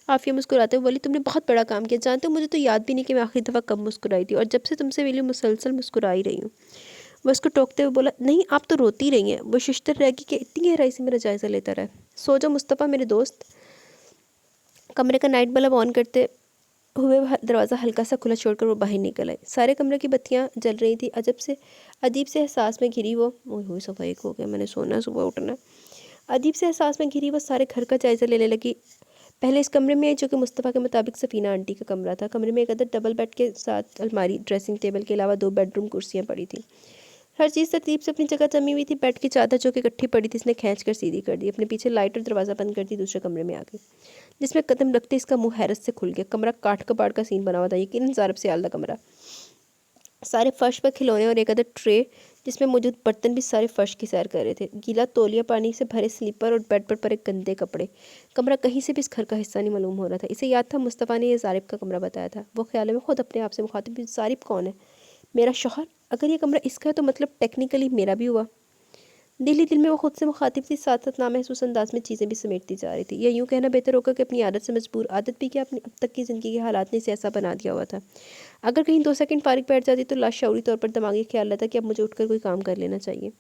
आफिया मुस्कुराते हुए बोली, तुमने बहुत बड़ा काम किया, जानते हो मुझे तो याद भी नहीं कि मैं आखिरी दफ़ा कब मुस्कुराई थी, और जब से तुमसे मिली मुसलसल मुस्कुरा ही रही हूँ। वह उसको टोकते हुए बोला, नहीं आप तो रोती रही हैं। वो शिश्तर रहेगी कि इतनी गहराई से मेरा जायज़ा लेता रहा। सो जाओ मुस्तफ़ा मेरे दोस्त। कमरे का नाइट बल्ब ऑन करते हुए दरवाज़ा हल्का सा खुला छोड़कर वो बाहर निकल आए। सारे कमरे की बत्तियाँ जल रही थी। अजीब से एहसास में घिरी वो हुई सफ़ा एक हो गया, मैंने सोना सुबह उठना। अजीब से एहसास में घिरी वो सारे घर का जायज़ा लेने लगी। पहले इस कमरे में आई जो कि मुस्तफ़ा के मुताबिक सफ़ीना आंटी का कमरा था। कमरे में एक अदद डबल बेड के साथ अलमारी, ड्रेसिंग टेबल के अलावा 2 बेडरूम कुर्सियाँ पड़ी थी। हर चीज़ तरतीब से अपनी जगह जमी हुई थी। बेड की चादर जो कि इकट्ठी पड़ी थी इसने खींच कर सीधी कर दी। अपने पीछे लाइट और दरवाज़ा बंद कर दी, दूसरे कमरे में आ गई, जिसमें कदम रखते इसका मुंह हैरत से खुल गया। कमरा काट कबाड़ का सीन बना हुआ था, यकीनन ज़ारब से आला कमरा। सारे फर्श पर खिलौने और एक अदर ट्रे जिसमें मौजूद बर्तन भी सारे फर्श की सैर कर रहे थे। गीला तौलिया, पानी से भरे स्लीपर और बेड पर पड़े गंदे कपड़े। कमरा कहीं से भी इस घर का हिस्सा नहीं मालूम हो रहा था। इसे याद था मुस्तफ़ा ने यह ज़ारिब का कमरा बताया था। वो ख्याल में खुद अपने आप से मुखातिब भी, ज़ारिब कौन है? मेरा शौहर? अगर ये कमरा इसका है तो मतलब टेक्निकली मेरा भी हुआ। दिल ही दिल में वो खुद से मुखातिब थी, साथ साथ नामहसूस अंदाज में चीज़ें भी समेटती जा रही थी। या यूँ कहना बेहतर होगा कि अपनी आदत से मजबूर, आदत भी क्या अपनी अब तक की ज़िंदगी के हालात ने इसे ऐसा बना दिया हुआ था। अगर कहीं 2 सेकंड फारिग बैठ जाती तो लाशऊरी तौर पर दिमागी ख्याल रहता कि अब मुझे उठकर कोई काम कर लेना चाहिए,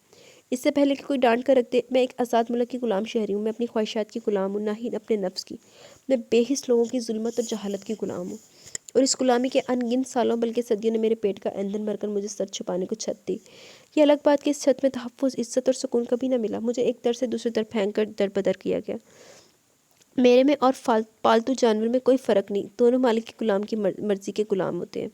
इससे पहले कि कोई डांट कर रख दे। मैं एक आज़ाद मुल्क की गुलाम शहरी हूँ, मैं अपनी ख्वाहिशात की गुलाम हूँ, ना ही अपने नफ्स की। मैं बेहिस लोगों की जुल्मत और जहालत की गुलाम हूँ, और इस गुलामी के अनगिनत सालों बल्कि सदियों ने मेरे पेट का ईंधन भरकर मुझे सर छुपाने को छत दी। ये अलग बात कि इस छत में तहफ़्फ़ुज़, इज़्ज़त और सुकून कभी न मिला। मुझे एक दर से दूसरे दर फेंक कर दर बदर किया गया। मेरे में और पालतू जानवर में कोई फ़र्क नहीं, दोनों मालिक की गुलाम की मर्ज़ी के गुलाम होते हैं।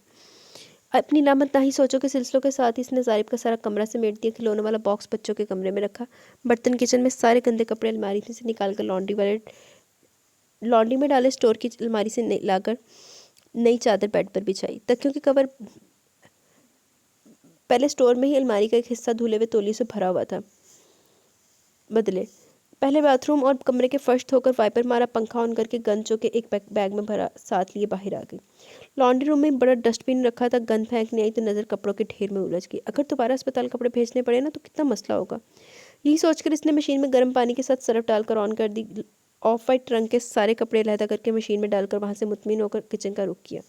अपनी नामत नाही सोचों के सिलसिलों के साथ ही इसने ज़ारिब का सारा कमरा समेट दिया। खिलौनों वाला बॉक्स बच्चों के कमरे में रखा, बर्तन किचन में, सारे गंदे कपड़े अलमारी से निकाल कर लॉन्ड्री में डाले, स्टोर की अलमारी से लाकर नई चादर बेड पर बिछाई। तकियों के कवर पहले स्टोर में ही अलमारी का एक हिस्सा धुले हुए तौलिए से भरा हुआ था, बदले पहले बाथरूम और कमरे के फर्श धोकर वाइपर मारा, पंखा ऑन करके गन जो के एक बैग में भरा साथ लिए बाहर आ गई। लॉन्ड्री रूम में बड़ा डस्टबिन रखा था। गंद फेंकने आई तो नज़र कपड़ों के ढेर में उलझ गई। अगर दोबारा अस्पताल कपड़े भेजने पड़े ना तो कितना मसला होगा। यही सोचकर इसने मशीन में गर्म पानी के साथ सरफ डालकर ऑन कर दी। ऑफ वाइट रंग के सारे कपड़े लहदा करके मशीन में डालकर वहाँ से मुतमिन होकर किचन का रुख किया।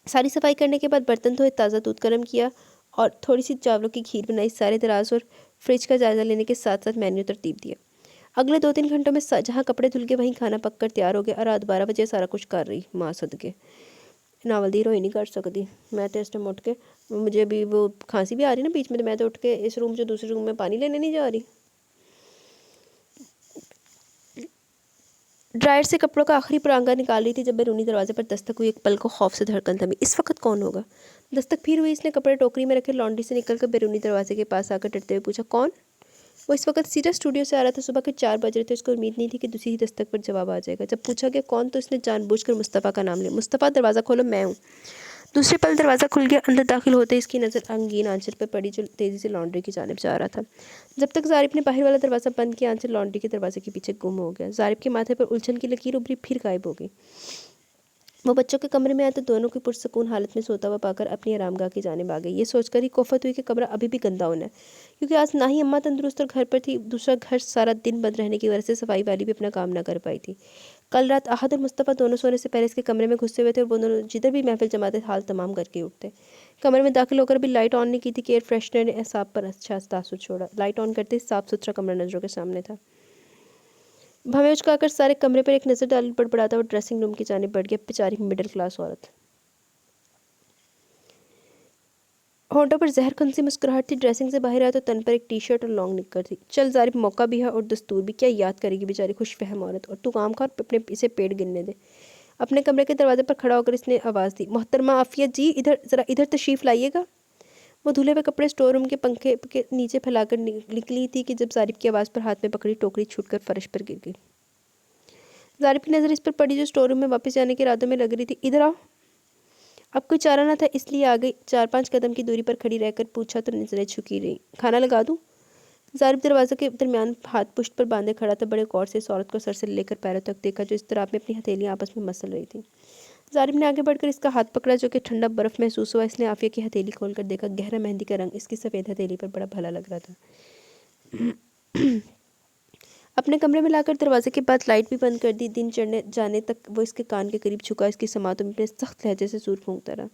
सारी सफाई करने के बाद बर्तन धोए, ताज़ा दूध गर्म किया और थोड़ी सी चावलों की खीर बनाई। सारे दराज और फ्रिज का जायज़ा लेने के साथ साथ मेन्यू तरतीब दिया। अगले 2-3 घंटों में जहाँ कपड़े धुल के वहीं खाना पक कर तैयार हो गया और रात 12 बजे सारा कुछ कर रही माँ सदके। नावल दी रोई नहीं कर सकती मैं तो इस टाइम उठ के, मुझे अभी वो खांसी भी आ रही ना बीच में, तो मैं तो उठ के इस रूम से दूसरे रूम में पानी लेने नहीं जा रही। ड्रायर से कपड़ों का आखिरी परांगा निकाल रही थी जब बैरूनी दरवाजे पर दस्तक हुई। एक पल को खौफ से धड़कन थमी। इस वक्त कौन होगा? दस्तक फिर हुई। इसने कपड़े टोकरी में रखे लॉन्ड्री से निकलकर बैरूनी दरवाजे के पास आकर डरते हुए पूछा, कौन? वो इस वक्त सीधा स्टूडियो से आ रहा था। सुबह के 4 बज रहे थे। उसको उम्मीद नहीं थी कि दूसरी ही दस्तक पर जवाब आ जाएगा। जब पूछा गया कौन, तो इसने जानबूझकर मुस्तफ़ा का नाम लिया। मुस्तफ़ा, दरवाज़ा खोलो, मैं हूँ। दूसरे पल दरवाज़ा खुल गया। अंदर दाखिल होते इसकी नज़र अंगीन आंचल पर पड़ी जो तेज़ी से लॉन्ड्री की जानिब जा रहा था। जब तक ज़ारिब ने बाहर वाला दरवाज़ा बंद किया, आंचल लॉन्ड्री के दरवाजे के पीछे गुम हो गया। ज़ारिब के माथे पर उलझन की लकीर उभरी, फिर गायब हो गई। वो बच्चों के कमरे में आया तो दोनों की पुरसकून हालत में सोता हुआ पाकर अपनी आरामगाह की जानिब आ गई। ये सोचकर ही कोफत हुई कि कमरा अभी भी गंदा होना है, क्योंकि आज ना ही अम्मा तंदुरुस्त और घर पर थी, दूसरा घर सारा दिन बंद रहने की वजह से सफाई वाली भी अपना काम ना कर पाई थी। कल रात अहद और मुस्तफ़ा दोनों सोने से पहले इसके कमरे में घुसे हुए थे और वो दोनों जिधर भी महफिल जमाते हाल तमाम करके उठते। कमरे में दाखिल होकर भी लाइट ऑन नहीं की थी कि एयर फ्रेशनर ने एहसाब पर अच्छा तासुर छोड़ा। लाइट ऑन करते ही साफ सुथरा कमरा नजरों के सामने था। भवें उचकाकर सारे कमरे पर एक नज़र डाली, बड़बड़ाता हुआ ड्रेसिंग रूम की जानिब बढ़ गया। बेचारी मिडिल क्लास औरत। होंठों पर जहर खनसी मुस्कुराहट थी। ड्रेसिंग से बाहर आया तो तन पर एक टी शर्ट और लॉन्ग निक्कर थी। चल ज़ारिब, मौका भी है और दस्तूर भी, क्या याद करेगी बेचारी खुशफहम औरत। और तू काम खा और अपने इसे पेट गिनने दे। अपने कमरे के दरवाजे पर खड़ा होकर इसने आवाज़ दी, मोहतरमा आफिया जी, इधर ज़रा इधर तशरीफ़ लाइएगा। वो धुले हुए कपड़े स्टोर रूम के पंखे के नीचे फैलाकर निकली थी कि जब ज़ारिब की आवाज़ पर हाथ में पकड़ी टोकरी छूटकर फर्श पर गिर गई। ज़ारिब की नज़र इस पर पड़ी जो स्टोर रूम में वापस जाने के इरादों में लग रही थी। इधर आओ। अब कोई चारा ना था, इसलिए आ गई। 4-5 कदम की दूरी पर खड़ी रहकर पूछा तो नजरें झुकी रही। खाना लगा दूं? ज़ारिब दरवाजे के दरमियान हाथ पुश्त पर बांधे खड़ा था। बड़े गौर से इस औरत को सर से लेकर पैरों तक देखा जो इस तरह में अपनी हथेलियां आपस में मसल रही थी। ज़ारिब ने आगे बढ़कर इसका हाथ पकड़ा जो कि ठंडा बर्फ़ महसूस हुआ। इसने आफिया की हथेली खोलकर देखा। गहरा मेहंदी का रंग इसकी सफ़ेद हथेली पर बड़ा भला लग रहा था। अपने कमरे में लाकर दरवाजे के बाद लाइट भी बंद कर दी। दिन चढ़ने जाने तक वो इसके कान के करीब झुका इसकी समातों में अपने सख्त लहजे से सूर फूंकता रहा।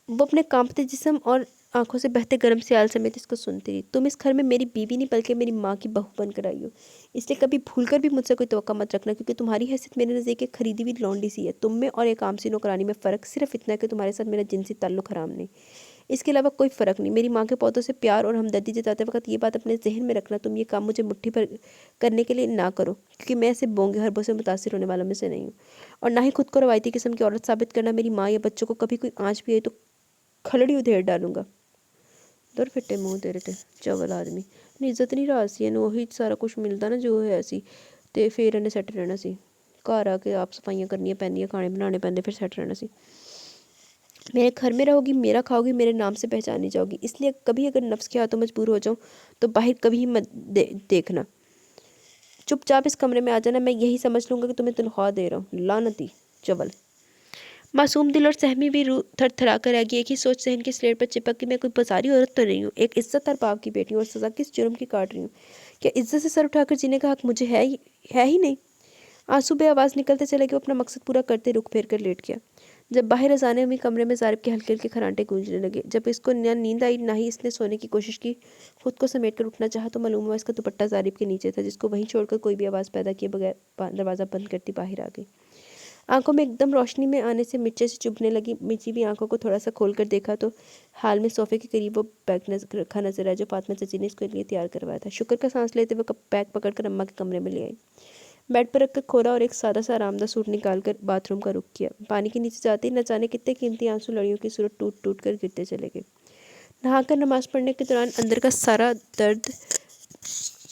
वो अपने कांपते जिस्म और आंखों से बहते गर्म सियाल समेत इसको सुनती रही। तुम इस घर में मेरी बीवी नहीं बल्कि मेरी माँ की बहू बनकर आई हो, इसलिए कभी भूलकर भी मुझसे कोई तवक्का मत रखना, क्योंकि तुम्हारी हैसियत मेरे नज़दीक एक खरीदी हुई लौंडी सी है। तुम में और एक आम सी नौकरानी में फ़र्क सिर्फ इतना है कि तुम्हारे साथ मेरा जिनसी ताल्लुक हराम नहीं, इसके अलावा कोई फ़र्क नहीं। मेरी माँ के पौधों से प्यार और हमदर्दी जताते वक्त ये बात अपने जहन में रखना, तुम ये काम मुझे मुट्ठी भर करने के लिए ना करो, क्योंकि मैं ऐसे बोंगे हरबों से मुतासिर होने वालों में से नहीं हूँ। और ना ही खुद को रवायती किस्म की औरत साबित करना। मेरी माँ या बच्चों को कभी कोई आँच भी आई तो खलड़ी उधेड़ डालूंगा। दर फिट्टे मुँह तेरे ते चवल आदमी नहीं, इज्जत नहीं रहा सी इन्हू ਉਹੀ सारा कुछ मिलता ना जो है सी, तो फिर इन्हें सैट रहना सी। घर आके आप सफाइयाँ करनियाँ पैंदियाँ, खाने बनाने पैंदे, फिर सैट रहना सी। मेरे घर में रहोगी, मेरा खाओगी, मेरे नाम से पहचानी जाओगी, इसलिए कभी अगर नफ्स के हाथों मजबूर हो जाऊँ तो बाहर कभी मत देखना। चुपचाप इस कमरे में आ जाना, मैं यही समझ लूँगा कि तुम्हें तनख्वाह दे रहा हूँ। लानती चवल। मासूम दिल और सहमी भी रूह थरथरा कर रह गई। एक ही सोच सहन की स्लेट पर चिपक कि मैं कोई बाजारी औरत तो नहीं हूँ, एक इज्जत और पाप की बेटी हूँ, और सज़ा किस जुर्म की काट रही हूँ? क्या इज्जत से सर उठाकर जीने का हक मुझे है ही नहीं? आंसू बे आवाज़ निकलते चले कि वो अपना मकसद पूरा करते रुक फेर कर लेट गया। जब बाहर अजाने हुई, कमरे में ज़ारिब के हल्के हल्के खरांटे गूंजने लगे। जब इसको ना नींद आई ना ही इसने सोने की कोशिश की, खुद को समेट कर उठना चाहा तो मालूम हुआ इसका दुपट्टा ज़ारिब के नीचे था, जिसको वहीं छोड़कर कोई भी आवाज़ पैदा किए बगैर दरवाज़ा बंद करती बाहर आ गई। आंखों में एकदम रोशनी में आने से मिर्चे से चुभने लगी। मिर्ची भी आंखों को थोड़ा सा खोल कर देखा तो हाल में सोफे के करीब वो बैग रखा नजर आया जो फातिमा चाची ने इसके लिए तैयार करवाया था। शुक्र का सांस लेते हुए बैग पकड़कर अम्मा के कमरे में ले आई। बेड पर रखकर खोला और एक सादा सा आरामदाह सूट निकालकर बाथरूम का रुख किया। पानी के नीचे जाते ही न जाने कितने कीमती आंसू लड़ियों की सूरत टूट टूट कर गिरते चले गए। नहाकर नमाज पढ़ने के दौरान अंदर का सारा दर्द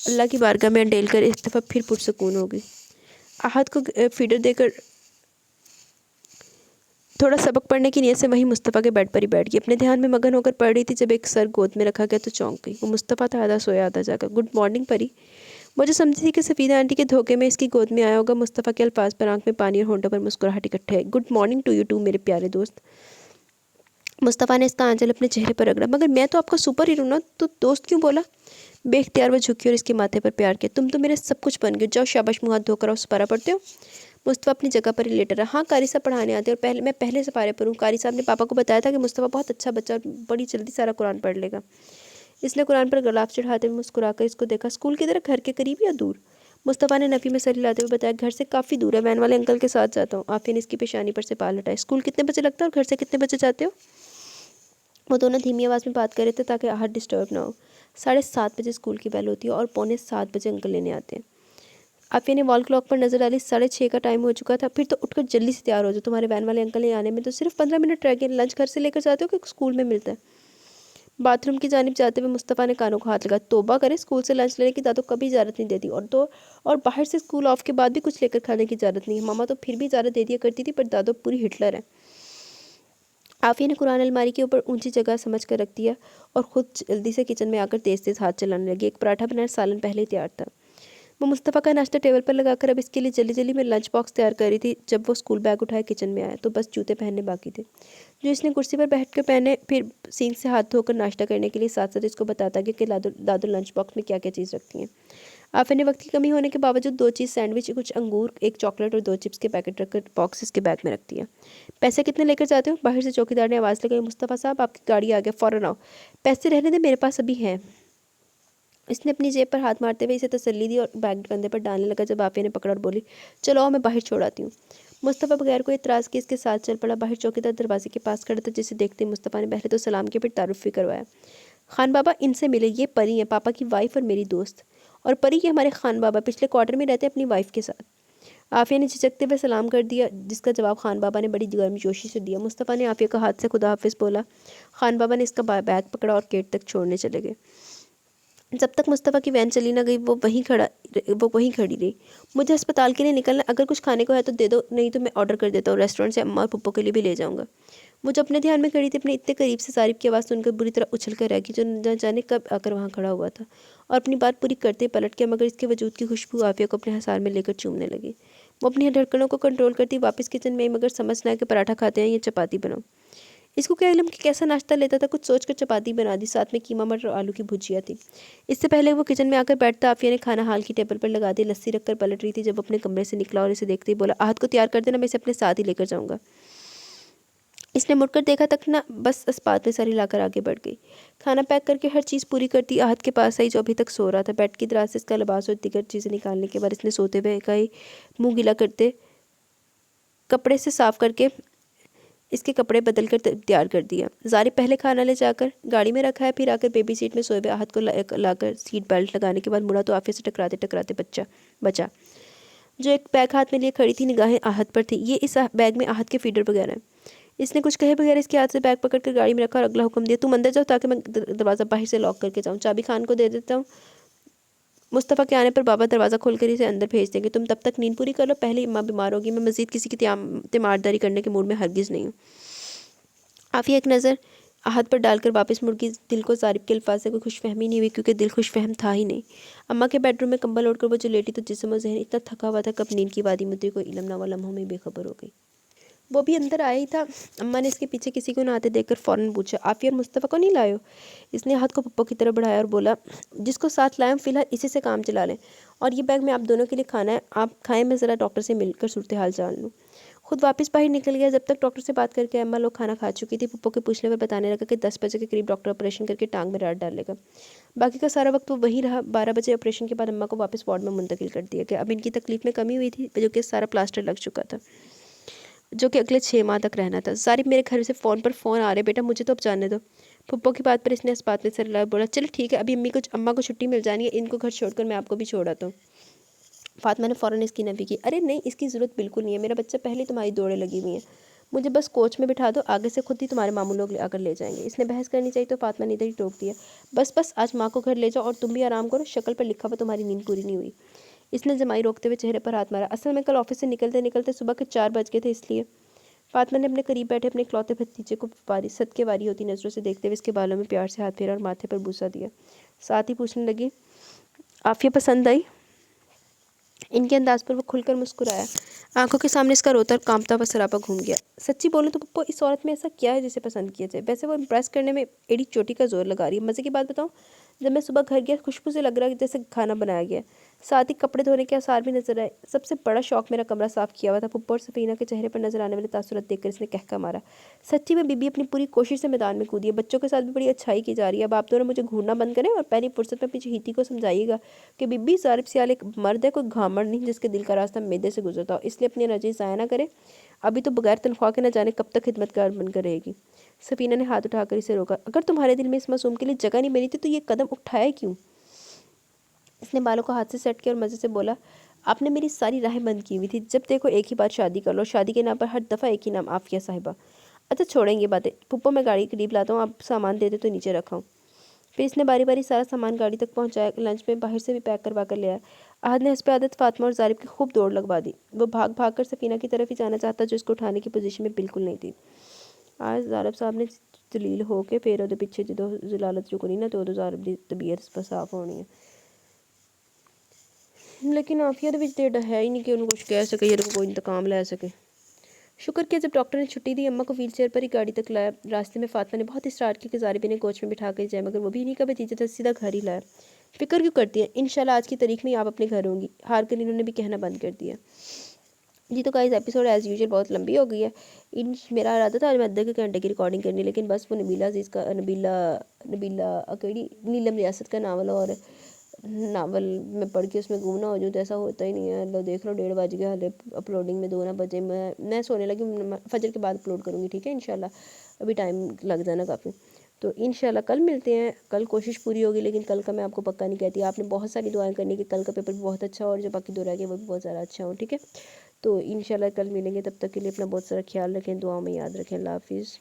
अल्लाह की बारगाह में अंडेल कर इस दफ़ा फिर पुरसकून हो गई। आहद को फीडर देकर थोड़ा सबक पढ़ने की नीयत से वहीं मुस्तफ़ा के बेड पर ही बैठ गई। अपने ध्यान में मगन होकर पढ़ रही थी जब एक सर गोद में रखा गया तो चौंक गई। वो मुस्तफ़ा था, आधा सोया आधा जागा। गुड मॉर्निंग परी। मुझे समझी थी कि सफ़ीदा आंटी के धोखे में इसकी गोद में आया होगा। मुस्तफ़ा के अल्फाज पर आंख में पानी और होंठों पर मुस्कुराहट इकट्ठे है। Good morning to you too मेरे प्यारे दोस्त। मुस्तफ़ा ने इसका आंचल अपने चेहरे पर रगड़ा। मगर मैं तो आपका सुपर हीरो ना, तो दोस्त क्यों बोला? बेख्तियार वो झुकी और इसके माथे पर प्यार किया। तुम तो मेरे सब कुछ बन गए। जाओ शाबाश, मुँह हाथ धोकर आओ, सुपारा पढ़ते हो? مصطفیٰ اپنی جگہ پر ہی لیٹا رہا. ہاں قاری صاحب پڑھانے آتے اور میں پہلے سپارے پر ہوں. قاری صاحب نے پاپا کو بتایا تھا کہ مصطفیٰ بہت اچھا بچہ اور بڑی جلدی سارا قرآن پڑھ لے گا. اس نے قرآن پر غلاف چڑھاتے ہوئے مسکرا کر اس کو دیکھا. اسکول کی طرح گھر کے قریب یا دور؟ مصطفیٰ نے نفی میں سر ہلاتے ہوئے بتایا گھر سے کافی دور ہے, وین والے انکل کے ساتھ جاتا ہوں. عافیہ نے اس کی پیشانی پر سے بال ہٹائے. اسکول کتنے بجے لگتا ہے اور گھر سے کتنے بجے جاتے ہو؟ وہ دونوں دھیمی آواز میں بات کر رہے تھے تاکہ آہٹ ڈسٹرب نہ ہو. 7:30 بجے اسکول کی بیل ہوتی ہے اور 6:45 بجے انکل لینے آتے ہیں. عافیہ نے وال کلاک پر نظر ڈالی. 6:30 کا ٹائم ہو چکا تھا. پھر تو اٹھ کر جلدی سے تیار ہو جاؤ, تمہارے وین والے انکل نے آنے میں تو صرف 15 منٹ رہ گئے. لنچ گھر سے لے کر جاتے ہو کہ اسکول میں ملتا ہے؟ باتھ روم کی جانب جاتے ہوئے مصطفیٰ نے کانوں کو ہاتھ لگا. توبہ کرے, اسکول سے لنچ لینے کی دادو کبھی اجازت نہیں دیتی, اور باہر سے اسکول آف کے بعد بھی کچھ لے کر کھانے کی اجازت نہیں ہے. ماما تو پھر بھی اجازت دے دیا کرتی تھی, پر دادو پوری ہٹلر ہے. عافیہ نے قرآن الماری کے اوپر اونچی جگہ سمجھ کر رکھ دیا اور خود جلدی سے کچن میں آ کر تیز تیز ہاتھ چلانے لگی. ایک پراٹھا بنایا, سالن پہلے ہی تیار تھا. وہ مصطفیٰ کا ناشتہ ٹیبل پر لگا کر اب اس کے لیے جلدی جلدی میں لنچ باکس تیار کر رہی تھی. جب وہ اسکول بیگ اٹھائے کچن میں آیا تو بس جوتے پہننے باقی تھے, جو اس نے کرسی پر بیٹھ کر پہنے. پھر سینک سے ہاتھ دھو کر ناشتہ کرنے کے لیے ساتھ ساتھ اس کو بتاتا کہ دادو لنچ باکس میں کیا کیا چیز رکھتی ہیں. عافیہ نے وقت کی کمی ہونے کے باوجود 2 چیز سینڈوچ, کچھ انگور, ایک چاکلیٹ اور 2 چپس کے پیکٹ رکھ کر باکس اس کے بیگ میں رکھ دیا. پیسے کتنے لے کر جاتے ہو؟ باہر سے چوکیدار نے آواز لگائی. مصطفیٰ صاحب آپ کی گاڑی آ گیا, فوراً آؤ. پیسے رہنے دیں, میرے پاس ابھی ہیں. اس نے اپنی جیب پر ہاتھ مارتے ہوئے اسے تسلی دی اور بیگ کندھے پر ڈالنے لگا. جب عافیہ نے پکڑا اور بولی چلو آؤ میں باہر چھوڑ آتی ہوں. مصطفیٰ بغیر کوئی اعتراض کے اس کے ساتھ چل پڑا. باہر چوکیدار دروازے کے پاس کھڑا تھا, جسے دیکھتے ہی مصطفیٰ نے پہلے تو سلام کیا, پھر تعارف بھی کروایا. خان بابا ان سے ملے, یہ پری ہیں, پاپا کی وائف اور میری دوست. اور پری یہ ہمارے خان بابا پچھلے کوارٹر میں رہتے اپنی وائف کے ساتھ. عافیہ نے جھجکتے ہوئے سلام کر دیا, جس کا جواب خان بابا نے بڑی گرم جوشی سے دیا. مصطفیٰ نے عافیہ کا ہاتھ سے خدا حافظ بولا. خان بابا نے اس کا بیگ پکڑا اور گیٹ تک چھوڑنے چلے گئے. جب تک مصطفیٰ کی وین چلی نہ گئی وہ وہیں کھڑی رہی. مجھے ہسپتال کے لیے نکلنا, اگر کچھ کھانے کو ہے تو دے دو, نہیں تو میں آرڈر کر دیتا ہوں. ریسٹورنٹ سے اماں اور پپو کے لیے بھی لے جاؤں گا. وہ جو اپنے دھیان میں کھڑی تھی, اپنے اتنے قریب سے صارف کی آواز سن کر بری طرح اچھل کر رہ گئی, جو نہ جانے کب آ کر وہاں کھڑا ہوا تھا, اور اپنی بات پوری کرتے پلٹ گیا. مگر اس کے وجود کی خوشبو عافیہ کو اپنے حصار میں لے کر چومنے لگی. وہ اپنی دھڑکنوں کو کنٹرول کرتی واپس کچن میں, مگر سمجھ نہ کہ پراٹھا کھاتے ہیں یا چپاتی بناؤ. اس کو کیا علم کہ کیسا ناشتہ لیتا تھا. کچھ سوچ کر چپاتی بنا دی, ساتھ میں قیمہ مٹر اور آلو کی بھجیا تھی. اس سے پہلے وہ کچن میں آ کر بیٹھتا, عافیہ نے کھانا حال کی ٹیبل پر لگا دی. لسی رکھ کر پلٹ رہی تھی جب وہ اپنے کمرے سے نکلا, اور اسے دیکھتے ہی بولا آہت کو تیار کر دینا, میں اسے اپنے ساتھ ہی لے کر جاؤں گا. اس نے مڑ کر دیکھا تک نہ, بس اسپات میں سر ہلا کر آگے بڑھ گئی. کھانا پیک کر کے ہر چیز پوری کرتی آہت کے پاس آئی, جو ابھی تک سو رہا تھا. بیڈ کی دراز سے اس کا لباس اور دیگر چیزیں نکالنے کے بعد اس نے سوتے ہوئے کا ہی منہ گیلا کرتے کپڑے سے صاف کر کے اس کے کپڑے بدل کر تیار کر دیا. زاری پہلے کھانا لے جا کر گاڑی میں رکھا ہے, پھر آ کر بیبی سیٹ میں سوئے ہوئے آہت کو لا کر سیٹ بیلٹ لگانے کے بعد مڑا تو عافیہ سے ٹکراتے ٹکراتے بچا, جو ایک بیگ ہاتھ میں لیے کھڑی تھی. نگاہیں آہت پر تھی. یہ اس بیگ میں آہت کے فیڈر وغیرہ ہیں. اس نے کچھ کہے بغیر اس کے ہاتھ سے بیگ پکڑ کر گاڑی میں رکھا اور اگلا حکم دیا, تم اندر جاؤ تاکہ میں دروازہ باہر سے لاک کر کے جاؤں. چابی خان کو دے دیتا ہوں. مصطفیٰ کے آنے پر بابا دروازہ کھول کر اسے اندر بھیج دیں گے. تم تب تک نیند پوری کر لو, پہلے اماں بیمار ہوگی. میں مزید کسی کی تیمارداری کرنے کے موڈ میں ہرگز نہیں ہوں. عافیہ ایک نظر آہت پر ڈال کر واپس مڑ گئی. دل کو ظارف کے الفاظ سے کوئی خوش فہمی نہیں ہوئی, کیونکہ دل خوش فہم تھا ہی نہیں. اماں کے بیڈ روم میں کمبل اوڑھ کر وہ جو لیٹی تو جسم و ذہن اتنا تھکا ہوا تھا, کب نیند کی وادی مدری کو علم نہ ہوا, لمحوں میں بے خبر ہو گئی. وہ بھی اندر آیا ہی تھا. اماں نے اس کے پیچھے کسی کو نہ آتے دیکھ کر فوراً پوچھا, عافیہ اور مصطفیٰ کو نہیں لائے ہو؟ اس نے ہاتھ کو پپو کی طرف بڑھایا اور بولا, جس کو ساتھ لائے ہوں فی الحال اسی سے کام چلا لیں, اور یہ بیگ میں آپ دونوں کے لیے کھانا ہے, آپ کھائیں, میں ذرا ڈاکٹر سے مل کر صورتحال جان لوں. خود واپس باہر نکل گیا. جب تک ڈاکٹر سے بات کر کے اماں لوگ کھانا کھا چکی تھی, پپو کے پوچھنے پر بتانے لگا کہ 10 بجے کے قریب ڈاکٹر آپریشن کر کے ٹانگ میں راڈ ڈالے گا. باقی کا سارا وقت وہ وہیں رہا. 12 بجے آپریشن کے بعد اماں کو واپس وارڈ میں منتقل کر دیا گیا. اب ان کی تکلیف میں کمی ہوئی تھی, جو کہ سارا پلاسٹر لگ چکا تھا, جو کہ اگلے 6 ماہ تک رہنا تھا. ظاہر میرے گھر سے فون آ رہے, بیٹا مجھے تو اب جانے دو. پھپھو کی بات پر اس نے اسپات میں سر ہلایا, بولا چل ٹھیک ہے, ابھی اماں کو چھٹی مل جانی ہے, ان کو گھر چھوڑ کر میں آپ کو بھی چھوڑ آتا ہوں. فاطمہ نے فوراً اس کی نفی کی. ارے نہیں, اس کی ضرورت بالکل نہیں ہے, میرا بچہ پہلے تمہاری دوڑیں لگی ہوئی ہیں, مجھے بس کوچ میں بٹھا دو, آگے سے خود ہی تمہارے ماموں لوگ آ کر لے جائیں گے. اس نے بحث کرنی چاہیے تو فاطمہ نے ادھر ہی ٹوک دیا. بس آج ماں کو گھر لے جاؤ اور تم بھی آرام کرو, شکل پر لکھا ہوا تمہاری نیند پوری نہیں ہوئی. اس نے جمائی روکتے ہوئے چہرے پر ہاتھ مارا. اصل میں کل آفس سے نکلتے نکلتے صبح کے 4 بج گئے تھے, اس لیے. فاطمہ نے اپنے قریب بیٹھے اپنے اکلوتے بھتیجے کو صدقے واری ہوتی نظروں سے دیکھتے ہوئے اس کے بالوں میں پیار سے ہاتھ پھیرا اور ماتھے پر بوسہ دیا. ساتھ ہی پوچھنے لگی, عافیہ پسند آئی؟ ان کے انداز پر وہ کھل کر مسکرایا. آنکھوں کے سامنے اس کا روتا اور کانپتا ہوا سراپا گھوم گیا. سچی بولوں تو پپو, اس عورت میں ایسا کیا ہے جسے پسند کیا جائے؟ ویسے وہ امپریس کرنے میں ایڑی چوٹی کا زور لگا رہی ہے. مزے کی بات بتاؤں, جب میں صبح گھر گیا خوشبو سے لگ رہا کہ جیسے کھانا بنایا گیا، ساتھ ہی کپڑے دھونے کے آثار بھی نظر آئے۔ سب سے بڑا شوق میرا کمرہ صاف کیا ہوا تھا۔ پھپھو اور سفینہ کے چہرے پر نظر آنے والے تاثرات دیکھ کر اس نے کہکا مارا، سچی میں بی بی اپنی پوری کوشش سے میدان میں کودی ہے، بچوں کے ساتھ بھی بڑی اچھائی کی جا رہی ہے۔ اب آپ دونوں مجھے گھورنا بند کریں اور پہلی فرصت میں اپنی چہیتی کو سمجھائیے گا کہ بی بی ظالب سیال ایک مرد ہے، کوئی گھامڑ نہیں جس کے دل کا راستہ معدے سے گزرتا ہو، اس لیے اپنی انرجی ضائع نہ کرے، ابھی تو بغیر تنخواہ کے نہ جانے کب تک خدمت گار بن کر رہے گی۔ سفینہ نے ہاتھ اٹھا کر اسے روکا، اگر تمہارے دل میں اس معصوم کے لیے جگہ نہیں بنی تھی تو یہ قدم اٹھایا کیوں؟ اس نے بالوں کو ہاتھ سے سیٹ کیا اور مزے سے بولا، آپ نے میری ساری راہیں بند کی ہوئی تھی، جب دیکھو ایک ہی بات شادی کر لو، شادی کے نام پر ہر دفعہ ایک ہی نام، عافیہ صاحبہ۔ اچھا چھوڑیں گے باتیں، پھپھو میں گاڑی قریب لاتا ہوں، آپ سامان دے دے تو نیچے رکھا ہوں۔ پھر اس نے باری باری سارا سامان گاڑی تک پہنچایا، لنچ میں باہر سے بھی پیک کروا کر لے آیا۔ احد نے حسب عادت فاطمہ اور ظالب کی خوب دوڑ لگوا دی، وہ بھاگ بھاگ کر سفینہ کی طرف ہی جانا چاہتا جو اس کو اٹھانے کی پوزیشن میں بالکل نہیں تھی۔ آج ظالب صاحب نے ذلیل ہو کے پھر وہ پیچھے جدو ضلالت چکنی نہ تو ظالب دی طبیعت صاف ہونی ہے، لیکن عافیہ دے ہے ہی نہیں کہ انہوں کچھ کہہ سکے یا کوئی انتقام لے سکے۔ شکر کیا جب ڈاکٹر نے چھٹی دی، اماں کو ویل چیئر پر ہی گاڑی تک لایا۔ راستے میں فاطمہ نے بہت اصرار کی کہ ظالب انہیں کوچ میں بٹھا کر جائے، مگر وہ بھی نہیں کا بھتیجا تھا، سیدھا گھر ہی لایا۔ فکر کیوں کرتی ہیں، انشاءاللہ آج کی تاریخ میں آپ اپنے گھر ہوں گی، ہار کر انہوں نے بھی کہنا بند کر دیا۔ جی تو گائز ایپیسوڈ ایز یوزول بہت لمبی ہو گئی ہے۔ میرا ارادہ تھا آج میں آدھے گھنٹے کی ریکارڈنگ کرنی، لیکن بس وہ نبیلہ عزیز کا نبیلہ اکیڑی نیلم ریاست کا ناول میں پڑھ کے اس میں گم نہ ہو جاؤں تو ایسا ہوتا ہی نہیں ہے۔ لو دیکھ لو 1:30 بج گیا، ہلے اپلوڈنگ میں 2 نہ بجے، میں سونے لگی، فجر کے بعد اپلوڈ کروں گی، ٹھیک ہے انشاءاللہ، ابھی ٹائم لگ جانا کافی۔ تو انشاءاللہ کل ملتے ہیں، کل کوشش پوری ہوگی، لیکن کل کا میں آپ کو پکا نہیں کہتی، آپ نے بہت ساری دعائیں کرنی کہ کل کا پیپر بھی بہت اچھا ہو اور جو باقی 2 رہ گئے وہ بھی بہت زیادہ اچھا ہو، ٹھیک ہے۔ تو انشاءاللہ کل ملیں گے، تب تک کے لیے اپنا بہت سارا خیال رکھیں، دعاؤں میں یاد رکھیں، اللہ حافظ۔